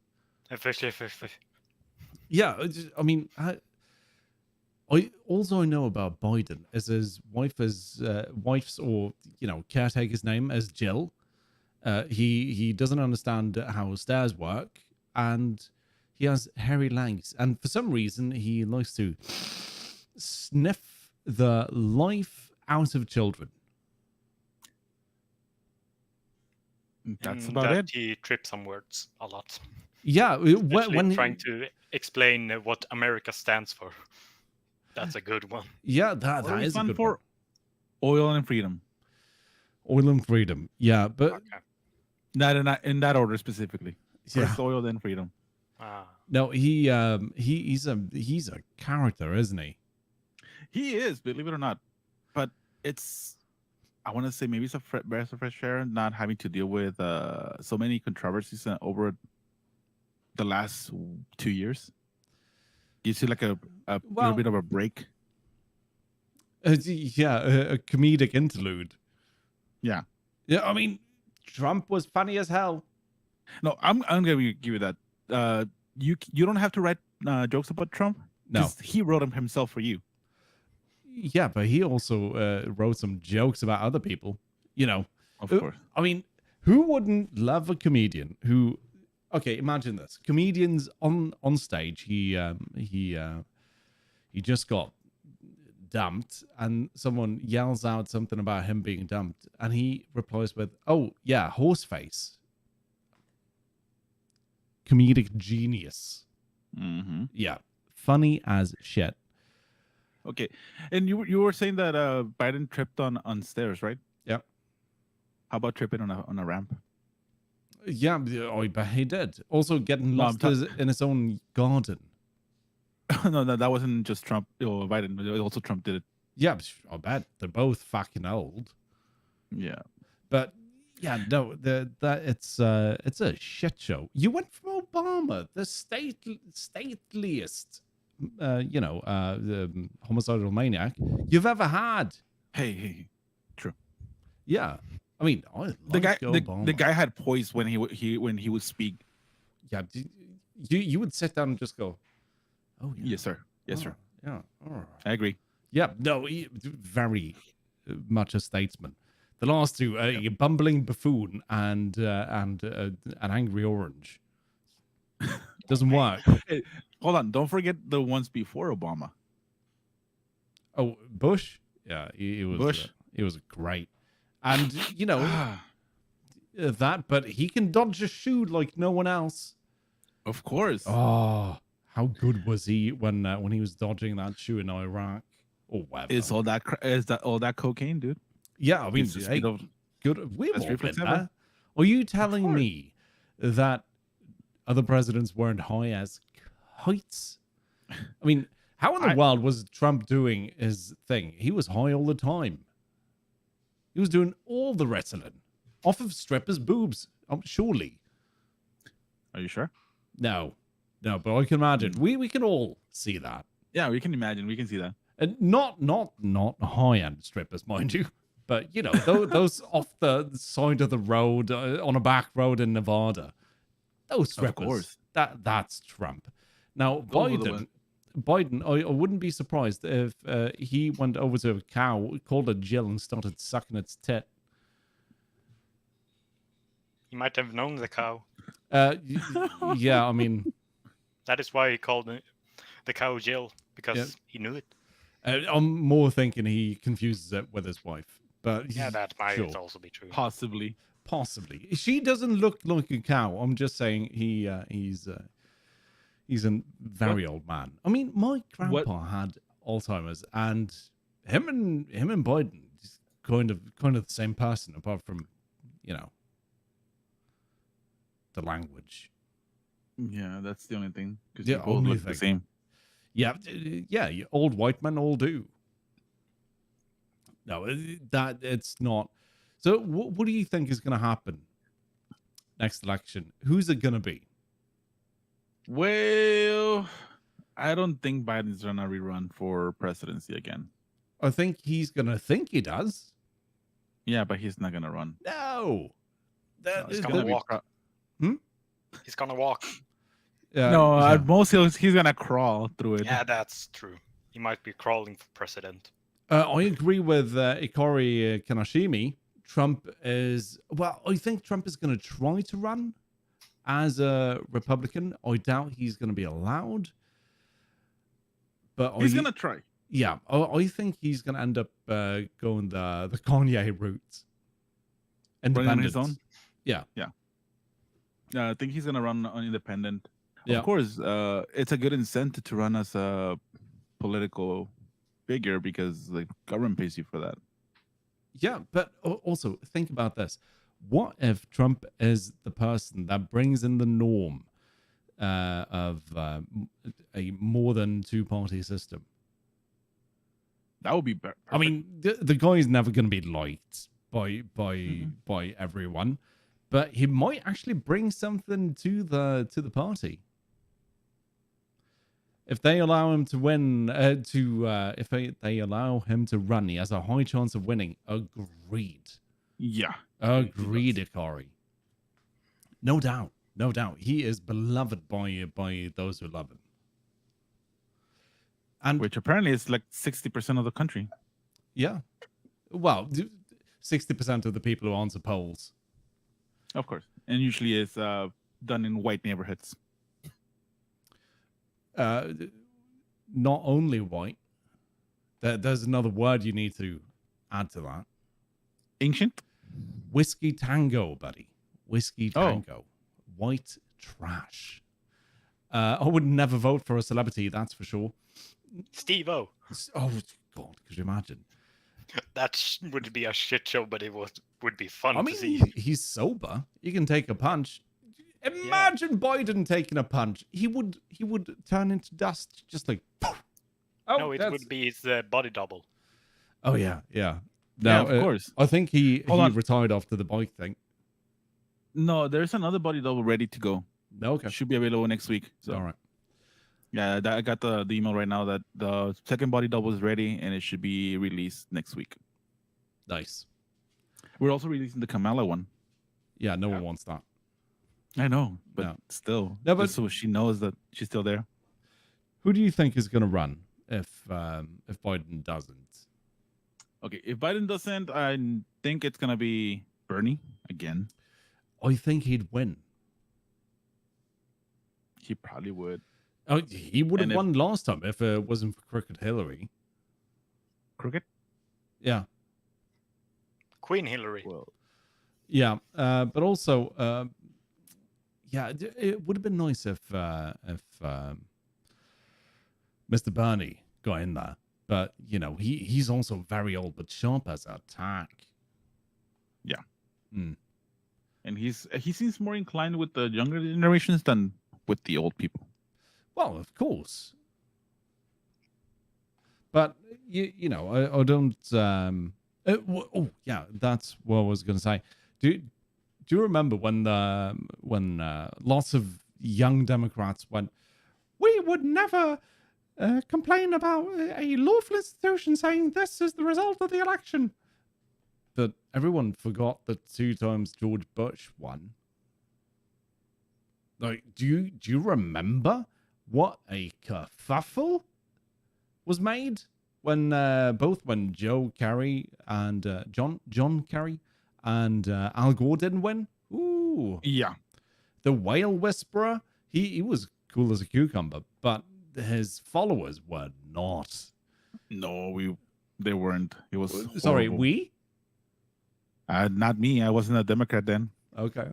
B: Yeah, I mean, also I know about Biden is his wife's or caretaker's name as Jill. He doesn't understand how stairs work, and he has hairy legs, and for some reason he likes to sniff the life out of children.
C: That's
A: And
C: about
A: that
C: it.
A: He trips on words a lot.
B: Yeah,
A: Especially
B: when
A: trying to explain what America stands for. That's a good one.
B: yeah,
C: What
B: that
C: do we
B: is a
C: stand
B: good
C: for? Oil and freedom.
B: one. Oil and freedom. Yeah, but
A: Okay.
C: Not in that order specifically.
B: yeah.
C: First oil, then freedom.
B: No, he's a character, isn't he?
C: He is, believe it or not. But it's, I want to say maybe it's a breath of fresh air not having to deal with so many controversies over the last 2 years. Gives you like a
B: Well-
C: little bit of a break.
B: Yeah, a comedic interlude.
C: Yeah.
B: Yeah, I mean, Trump was funny as hell.
C: No, I'm gonna give you that. You don't have to write jokes about Trump.
B: No.
C: 'Cause he wrote them himself for you.
B: Yeah, but he also wrote some jokes about other people.
C: Of
B: Uh,
C: course.
B: I mean, who wouldn't love a comedian who okay, imagine this: comedians on stage. He just got dumped, and someone yells out something about him being dumped, and he replies with, "Oh yeah, horse face." Comedic genius.
C: Mm-hmm.
B: Yeah, funny as shit.
C: Okay, and you were saying that Biden tripped on stairs, right?
B: Yep.
C: How about tripping on a ramp?
B: Yeah, I bet he did. Also, getting
C: No,
B: lost in his own garden.
C: no, that wasn't just Trump or Biden. Also, Trump did it.
B: Yeah, I bet they're both fucking old.
C: Yeah.
B: But yeah, no, it's a shit show. You went from Obama, the stateliest, the homicidal maniac you've ever had.
C: Hey, true.
B: Yeah, I mean, I like
C: The guy,
B: Obama.
C: the guy had poise when he would speak.
B: Yeah, you would sit down and just go, "Oh yeah,
C: Yes, sir. Yes, sir.
B: yeah, all right."
C: I agree.
B: Yeah, no, very much a statesman. The last two, a bumbling buffoon and an angry orange, doesn't work.
C: Hey, hold on. Don't forget the ones before Obama.
B: Oh, Bush, yeah, he was
C: Bush.
B: He was great, and you know that, but he can dodge a shoe like no one else.
C: Of course.
B: Oh, how good was he when he was dodging that shoe in Iraq or whatever?
C: It's all that all that cocaine, dude.
B: Yeah, I mean,
C: It's the
B: hey,
C: speed of-
B: good. We've
C: Best
B: all
C: reflex
B: been
C: ever.
B: there. Are you telling
C: course.
B: me that other presidents weren't high as kites? I mean, how in the world was Trump doing his thing? He was high all the time. He was doing all the wrestling off of strippers' boobs. Surely.
C: Are you sure?
B: No, but I can imagine. We can all see that.
C: Yeah, we can imagine. We can see that.
B: And not high end strippers, mind you, but you know those off the side of the road on a back road in Nevada. Those strippers.
C: Of course.
B: That's Trump. Now
C: Those were the ones.
B: Biden, I wouldn't be surprised if he went over to a cow, called it Jill, and started sucking its tit.
A: He might have known the cow.
B: Yeah, I mean,
A: That is why he called the cow Jill, because
B: Yeah.
A: he knew it.
B: I'm more thinking he confuses it with his wife. But
A: Yeah, that might
B: sure.
A: also be true.
C: Possibly.
B: Possibly. She doesn't look like a cow. I'm just saying he's a very old man. I mean, my grandpa had Alzheimer's, and him and Biden is kind of the same person, apart from, you know, the language.
C: Yeah, that's the only thing. Because
B: Yeah,
C: you both
B: only
C: look the
B: thing.
C: same.
B: Yeah, you old white men all do. No, that it's not. So, what do you think is going to happen next election? Who's it going to be?
C: Well, I don't think Biden's gonna rerun for presidency again.
B: I think he's going to think he does.
C: Yeah, but he's not gonna run.
B: No.
A: He's
B: The-
A: gonna
B: the-
A: walk. He's gonna walk.
C: No,
B: yeah.
C: at most he's gonna crawl through it.
A: Yeah, that's true. He might be crawling for president.
B: I agree with Ikari Kanashimi. Trump is, well, I think Trump is going to try to run as a Republican. I doubt he's going to be allowed. But
C: He's gonna try.
B: Yeah, I think he's going to end up going the Kanye route.
C: Running on his
B: Independence.
C: own?
B: Yeah.
C: I think he's gonna run on independent.
B: Yeah.
C: Of course, it's a good incentive to run as a political figure because the government pays you for that.
B: Yeah, but also think about this. What if Trump is the person that brings in the norm of a more than two-party system?
C: That would be better.
B: I mean, the guy's never going to be liked by everyone, but he might actually bring something to the party. If they allow him to win, if they allow him to run, he has a high chance of winning. Agreed.
C: Yeah.
B: Agreed, Ikari. No doubt. He is beloved by those who love him. And
C: Which apparently is like 60% of the country.
B: yeah, well, 60% of the people who answer polls.
C: Of course. And usually it's done in white neighborhoods.
B: Not only white. There's another word you need to add to that.
C: Ancient?
B: Whiskey tango, buddy. Whiskey
C: Oh.
B: tango. White trash. I would never vote for a celebrity, that's for sure.
A: Steve-O.
B: Oh, God, could you imagine?
A: That would be a shit show, but it would be fun
B: I
A: to
B: mean,
A: see.
B: he's sober. He can take a punch. Imagine Biden taking a punch. He would turn into dust, just like. Poof. Oh,
A: No, it would be his body double.
B: Oh yeah.
C: Yeah,
B: Now,
C: of course.
B: I think he
C: Hold on.
B: retired after the bike thing.
C: No, there's another body double ready to go.
B: Okay.
C: Should be available next week. So
B: All right.
C: yeah, I got the email right now that the second body double is ready and it should be released next week.
B: Nice.
C: We're also releasing the Kamala one.
B: Yeah, no one wants that.
C: I know, but
B: No.
C: still,
B: No, but-
C: just so she knows that she's still there.
B: Who do you think is going to run if Biden doesn't?
C: Okay, if Biden doesn't, I think it's gonna be Bernie again.
B: I think he'd win.
C: He probably would.
B: Oh, he would have
C: And if-
B: won last time if it wasn't for Crooked Hillary.
C: Crooked?
B: Yeah.
A: Queen Hillary.
C: Well,
B: Yeah, but also, yeah, it would have been nice if Mr. Bernie got in there. But you know, he's also very old, but sharp as a tack.
C: Yeah.
B: Mm.
C: and he seems more inclined with the younger generations than with the old people.
B: Well, of course. But you know, I don't. Oh yeah, that's what I was going to say. Do you remember when lots of young Democrats went, "We would never complain about a lawful institution saying this is the result of the election." But everyone forgot that 2 times George Bush won. Like, do you remember what a kerfuffle was made when both when Joe Kerry and John Kerry and Al Gore didn't win? Ooh,
C: Yeah.
B: the whale whisperer. He was cool as a cucumber, but his followers were not.
C: No, they weren't. It was
B: Sorry,
C: horrible.
B: we?
C: Not me. I wasn't a Democrat then.
B: Okay.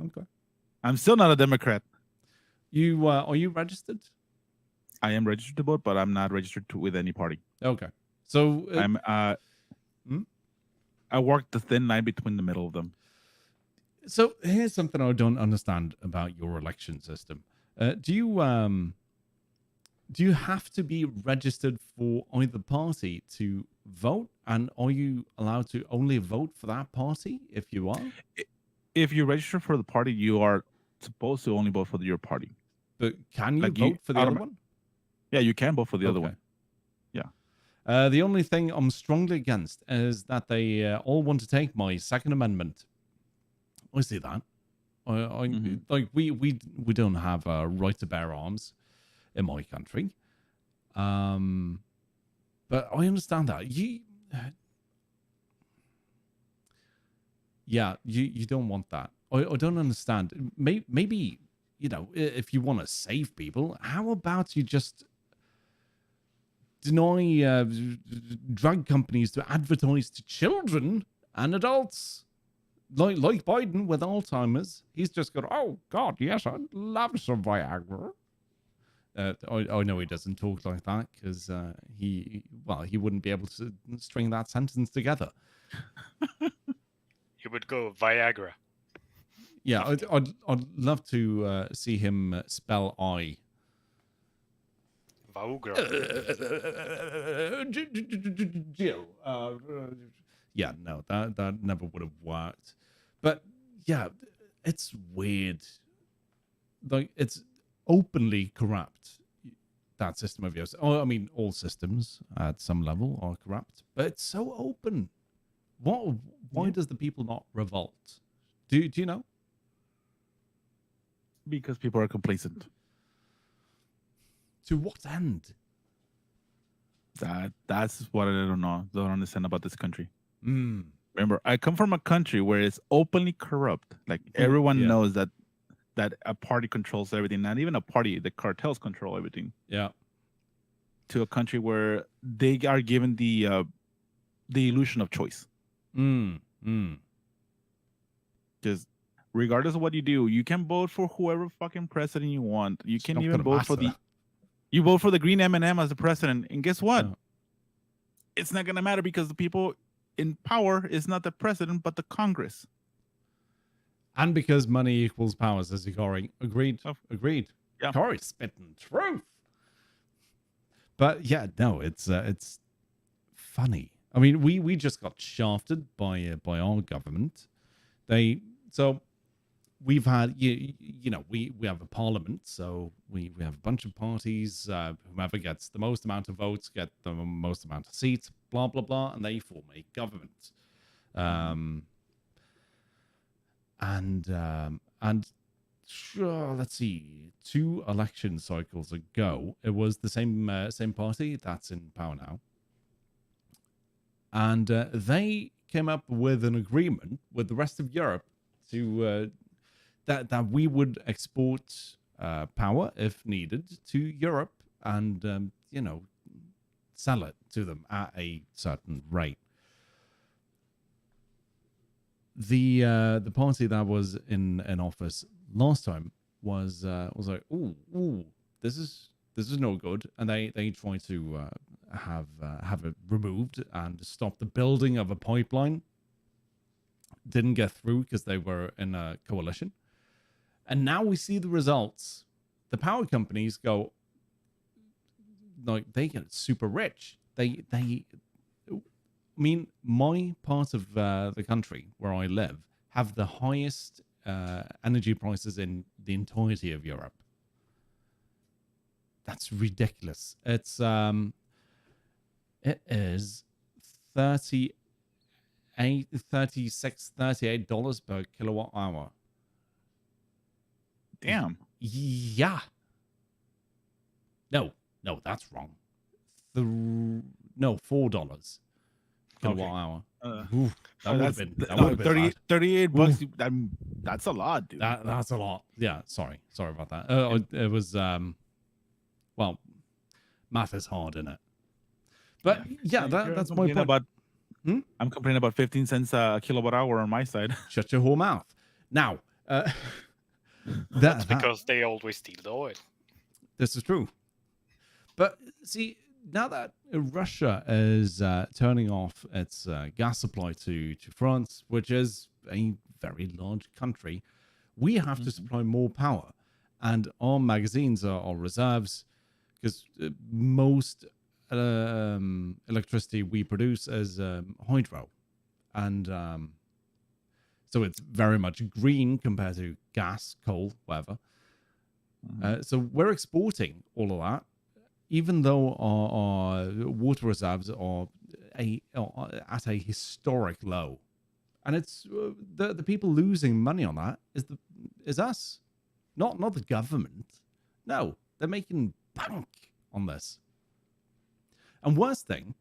C: I'm still not a Democrat.
B: You are you registered?
C: I am registered to vote, but I'm not registered with any party.
B: Okay. So
C: I'm
B: Hmm?
C: I walk the thin line between the middle of them.
B: So here's something I don't understand about your election system. Do you have to be registered for either party to vote, and are you allowed to only vote for that party if you are?
C: If you register for the party, you are supposed to only vote for your party.
B: But can you
C: Like you
B: vote for the other
C: automa-
B: one?
C: Yeah, you can vote for the other
B: Okay.
C: one. Yeah.
B: The only thing I'm strongly against is that they all want to take my Second Amendment. I see that.
C: Mhm.
B: Like we don't have a right to bear arms in my country. But I understand that you don't want that. I don't understand. Maybe you know, if you want to save people, how about you just deny drug companies to advertise to children and adults? Like Biden with Alzheimer's, he's just got, oh God, yes, I'd love some Viagra. I know he doesn't talk like that because he wouldn't be able to string that sentence together.
A: He would go Viagra.
B: Yeah, I'd love to see him spell I.
A: Viagra.
B: Jill. Yeah, no, that never would have worked. But yeah, it's weird. Like, it's openly corrupt, that system of yours. Oh, I mean, all systems at some level are corrupt, but it's so open. Why does the people not revolt? Do you know?
C: Because people are complacent.
B: To what end?
C: That's what I don't understand about this country.
B: Mm.
C: Remember, I come from a country where it's openly corrupt. Like everyone
B: Yeah.
C: knows that that a party controls everything. Not even a party, the cartels control everything.
B: Yeah.
C: To a country where they are given the illusion of choice. Because regardless of what you do, you can vote for whoever fucking president you want. You can even vote for you vote for the green M&M as the president, and guess what? It's not gonna matter because the people in power is not the president but the Congress.
B: And because money equals power, says Hikari. Agreed. Agreed.
C: Yeah.
B: Hikari spitting truth. But yeah, no, it's funny. I mean, we just got shafted by our government. We've had you know we have a parliament, so we have a bunch of parties. Whomever gets the most amount of votes get the most amount of seats. Blah blah blah, and they form a government. And sure, let's see, 2 election cycles ago, it was the same party that's in power now, and they came up with an agreement with the rest of Europe to that we would export power if needed to Europe, and sell it to them at a certain rate. The party that was in office last time was like, ooh, this is no good, and they try to have it removed and stop the building of a pipeline. Didn't get through because they were in a coalition, and now we see the results. The power companies go like they get super rich. I mean, my part of the country where I live have the highest energy prices in the entirety of Europe. That's ridiculous. It is $38 per kilowatt hour.
C: Damn.
B: Yeah. No, that's wrong. $4 kilowatt hour. That would have been
C: 38 bucks. That's a lot, dude.
B: That's a lot. Yeah, sorry about that. It was well, math is hard, isn't it? But yeah, that's my point.
C: I'm complaining about 15 cents a kilowatt hour on my side.
B: Shut your whole mouth. Now,
A: that's because they always steal the oil.
B: This is true. But see, now that Russia is turning off its gas supply to France, which is a very large country, we have to supply more power. And our magazines are reserves, because most electricity we produce is hydro. And so it's very much green compared to gas, coal, whatever. So we're exporting all of that, even though our water reserves are at a historic low. And it's the people losing money on that is us, not the government. No, they're making bank on this. And worst thing,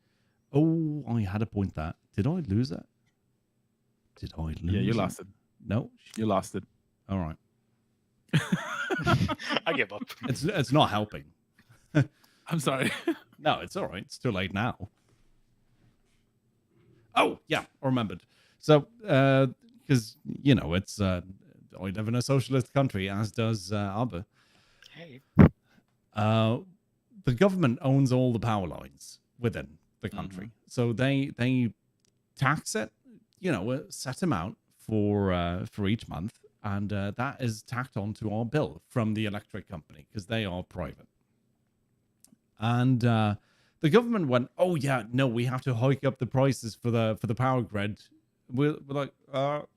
B: I had a point there. Did I lose it? Did I lose it?
C: Yeah, you lost it.
B: No?
C: You lost it.
B: All right.
A: I give up.
B: It's not helping.
C: I'm sorry.
B: No, it's all right. It's too late now. Oh, yeah, I remembered. So, because, it's, I live in a socialist country, as does Abba.
A: Hey.
B: The government owns all the power lines within the country. So they tax it, a set amount for each month. And that is tacked onto our bill from the electric company because they are private. And the government went, oh yeah, no, we have to hike up the prices for the power grid. We're like,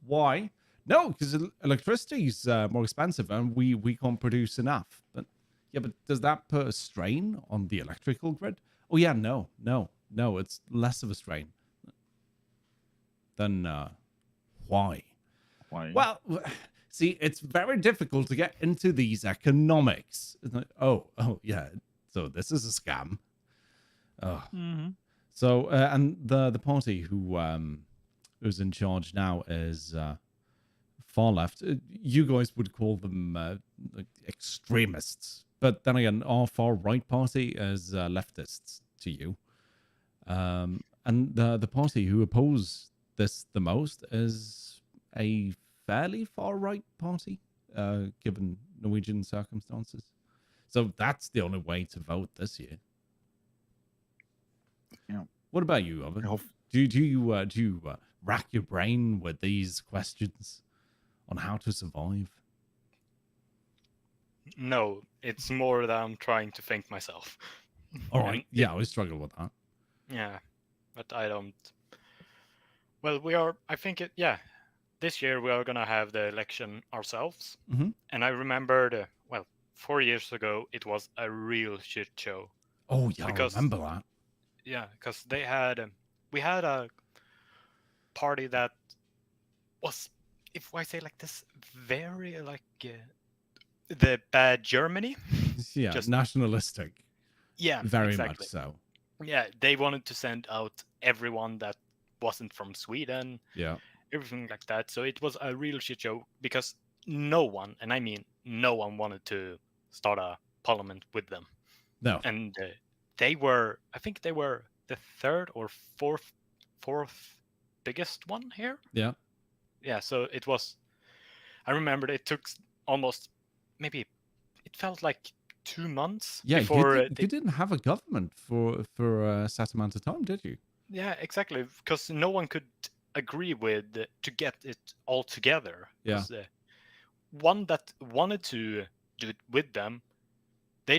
B: why? No, because electricity is more expensive and we can't produce enough. But yeah, but does that put a strain on the electrical grid? Oh yeah, no, it's less of a strain. Then why?
C: Why?
B: Well, see, it's very difficult to get into these economics. It's like, oh yeah, so this is a scam. So and the party who's in charge now is far left. You guys would call them like extremists, but then again, our far right party is leftists to you. And the party who oppose this the most is a fairly far right party, given Norwegian circumstances. So that's the only way to vote this year.
C: Yeah.
B: What about you, Oven?
C: I hope
B: Do you rack your brain with these questions on how to survive?
A: No, it's more that I'm trying to think myself.
B: All
A: And
B: right, yeah, I struggle with that.
A: yeah, but I don't. Well, we are. I think it. Yeah, this year we are gonna have the election ourselves.
B: Mm-hmm.
A: And I remembered. Well, 4 years ago it was a real shit show
B: Oh yeah,
A: because
B: I remember that.
A: yeah, because they had we had a party that was, if I say like this, very like the bad Germany.
B: Yeah,
A: Just
B: nationalistic,
A: yeah,
B: very much
A: exactly.
B: so.
A: Yeah, they wanted to send out everyone that wasn't from Sweden,
B: Yeah.
A: everything like that. So it was a real shit show because no one, and I mean no one, wanted to start a parliament with them.
B: No.
A: And they were, I think they were the third or fourth biggest one here.
B: Yeah.
A: Yeah, so it was. I remember it took almost, maybe it felt like 2 months
B: Yeah,
A: before
B: you didn't have a government for a set amount of time, did you?
A: yeah, exactly, because no one could agree with to get it all together.
B: Yeah.
A: 'Cause, one that wanted to do it with them, they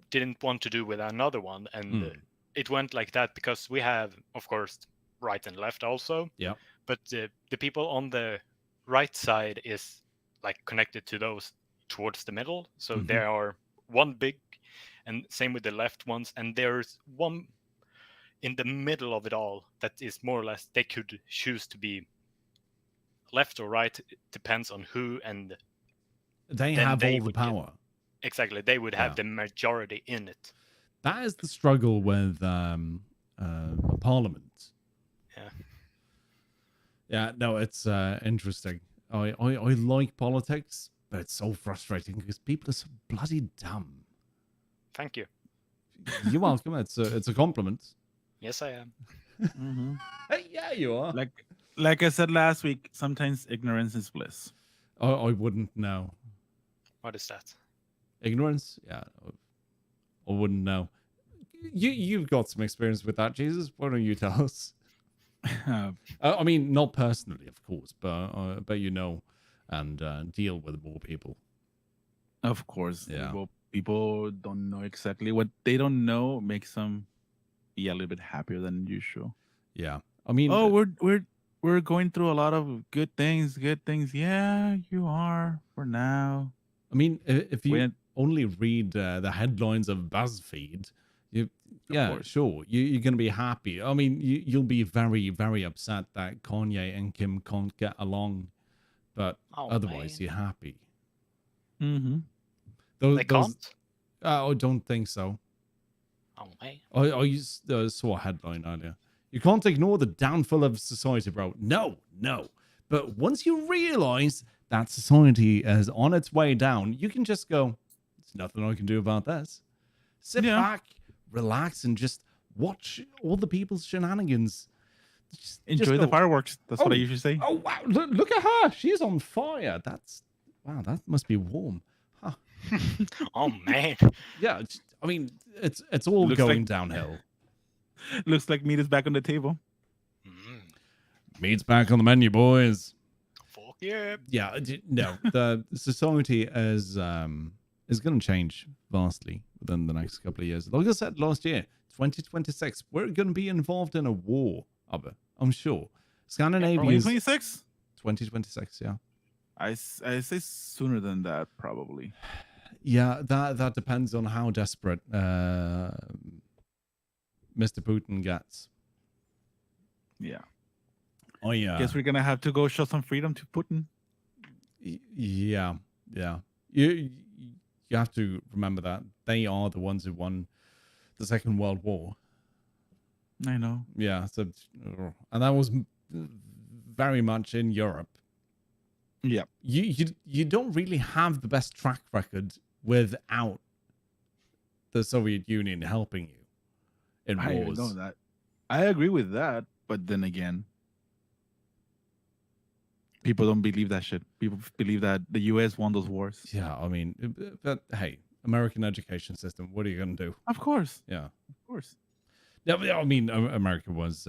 A: didn't want to do with another one, and it went like that because we have, of course, right and left also.
B: Yeah.
A: But the people on the right side is like connected to those towards the middle, so
B: Mhm.
A: there are one big, and same with the left ones, and there's one in the middle of it all that is more or less they could choose to be left or right. It depends on who, and
B: They
A: then
B: have
A: they
B: all the
A: would get,
B: power.
A: exactly, they would have
B: Yeah.
A: the majority in it.
B: That is the struggle with Parliament.
A: Yeah.
B: Yeah, no, it's interesting. I like politics, but it's so frustrating because people are so bloody dumb.
A: Thank you.
B: You're welcome. It's a compliment.
A: Yes, I am.
C: Mhm.
B: Yeah, you are.
C: Like I said last week, sometimes ignorance is bliss.
B: I wouldn't know.
A: What is that?
B: Ignorance? Yeah, I wouldn't know. You've got some experience with that, Jesus. Why don't you tell us? I mean, not personally, of course, but you know, and deal with more people.
C: Of course.
B: Yeah.
C: Well, people don't know exactly what they don't know makes them be a little bit happier than usual.
B: Yeah. I mean,
C: Oh, we're going through a lot of good things. Good things. Yeah, you are for now.
B: I mean, if you
C: When
B: only read the headlines of BuzzFeed, yeah,
C: course.
B: sure, you're gonna be happy. I mean, you'll be very, very upset that Kanye and Kim can't get along, but
A: Oh,
B: otherwise
A: man.
B: you're happy.
C: Mm-hmm.
A: They can't.
B: I don't think so.
A: Oh, man.
B: I saw a headline earlier. You can't ignore the downfall of society, bro. No. But once you realize that society is on its way down, you can just go, there's nothing I can do about this. Sit back, relax, and just watch all the people's shenanigans.
C: Enjoy the fireworks. That's what I usually say.
B: Oh, wow. Look at her. She's on fire. Wow, that must be warm. Huh.
A: Oh, man.
B: Yeah, I mean, it's all
C: Looks
B: going
C: like-
B: downhill.
C: Looks like meat is back on the table.
A: Mm,
B: Meat's back on the menu, boys.
A: fuck yeah.
B: Yeah, no, the society is going to change vastly within the next couple of years. Like I said last year, 2026, we're going to be involved in a war, I'm sure. Scandinavia's
C: 2026?
B: 2026, yeah.
C: I say sooner than that, probably.
B: Yeah, that depends on how desperate Mr. Putin gets.
C: Yeah.
B: Guess
C: we're gonna have to go show some freedom to Putin.
B: Yeah. You have to remember that they are the ones who won the Second World War.
C: I know.
B: Yeah, so and that was very much in Europe.
C: Yeah.
B: You don't really have the best track record without the Soviet Union helping you in
C: I
B: wars.
C: know that. I agree with that, but then again, people don't believe that shit. People believe that the U.S. won those wars.
B: Yeah, I mean, but hey, American education system. What are you gonna do?
C: Of course,
B: Yeah,
C: of course.
B: yeah. I mean, America was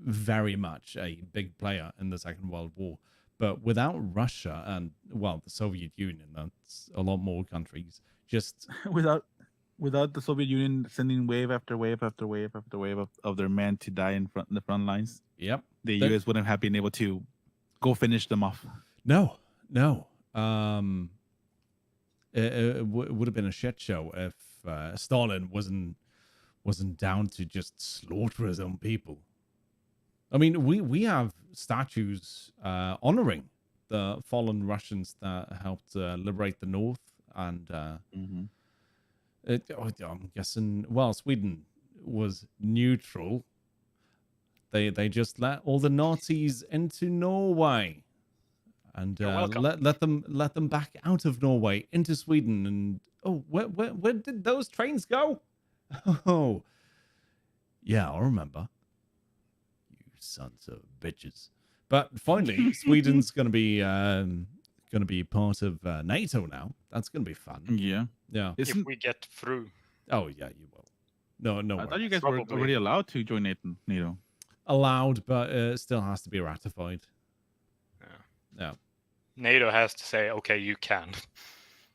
B: very much a big player in the Second World War, but without Russia and well, the Soviet Union, that's a lot more countries. Just
C: Without the Soviet Union sending wave after wave after wave after wave of their men to die in the front lines,
B: yep.
C: the U.S. wouldn't have been able to go finish them off.
B: No. It would have been a shit show if Stalin wasn't down to just slaughter his own people. I mean, we have statues honoring the fallen Russians that helped liberate the North, and I'm guessing. Well, Sweden was neutral. They just let all the Nazis into Norway, and let them back out of Norway into Sweden. And where did those trains go? Oh, yeah, I remember. You sons of bitches. But finally, Sweden's going to be part of NATO now. That's going to be fun.
C: Yeah.
B: Yeah.
A: If we get through.
B: Oh yeah, you will. No.
C: I thought you guys were already allowed to join NATO.
B: Allowed, but it still has to be ratified. Yeah.
A: NATO has to say, okay, you can.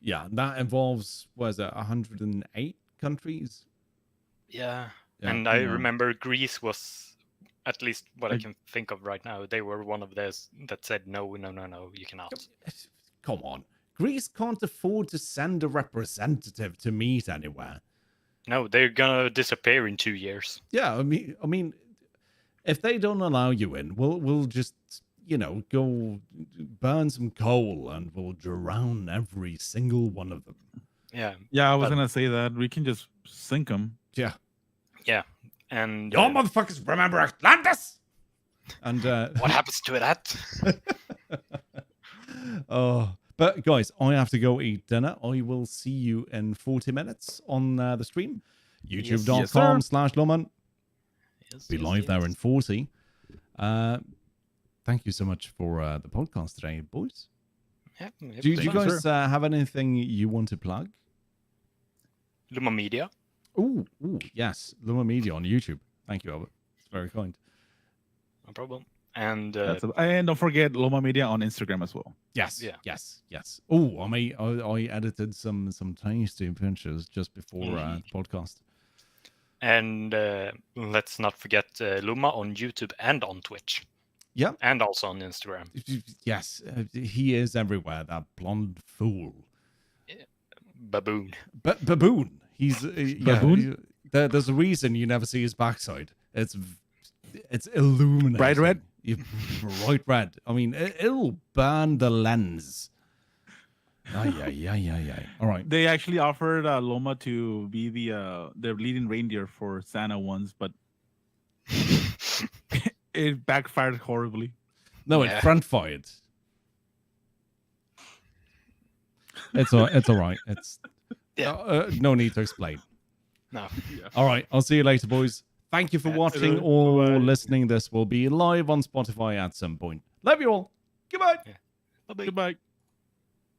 B: Yeah, that involves, 108 countries?
A: Yeah. And I remember Greece was, at least what I can think of right now, they were one of those that said, no, you cannot.
B: Come on. Greece can't afford to send a representative to meet anywhere.
A: No, they're gonna disappear in 2 years.
B: Yeah, I mean, if they don't allow you in, we'll just, go burn some coal and we'll drown every single one of them.
A: Yeah.
C: Yeah, I was gonna say that we can just sink them.
B: Yeah.
A: Yeah. And
B: y'all motherfuckers remember Atlantis? And
A: what happens to that?
B: Oh, but guys, I have to go eat dinner. I will see you in 40 minutes on the stream. YouTube.com/Loman. Be live there in 40. Thank you so much for the podcast today, boys.
A: Yeah,
B: do you guys have anything you want to plug?
A: Luma Media.
B: Oh, yes. Luma Media on YouTube. Thank you, Albert. It's very kind.
A: No problem. And
C: don't forget Loma Media on Instagram as well.
B: Yes. Yeah. Yes. Oh, I edited some tasty pictures just before the podcast.
A: And let's not forget Luma on YouTube and on Twitch.
B: Yeah.
A: And also on Instagram.
B: Yes. He is everywhere, that blonde fool.
A: Baboon.
B: Baboon. He's Baboon? There's a reason you never see his backside. It's illuminating.
C: Bright red?
B: Bright red. I mean, it'll burn the lens. Yeah. All right.
C: They actually offered Loma to be their leading reindeer for Santa once, but it backfired horribly.
B: No, it front fired. It's all right. It's no need to explain.
A: No.
B: Yeah. All right. I'll see you later, boys. Thank you for watching or listening. This will be live on Spotify at some point. Love you all. Goodbye.
A: Yeah. Bye-bye.
C: Goodbye.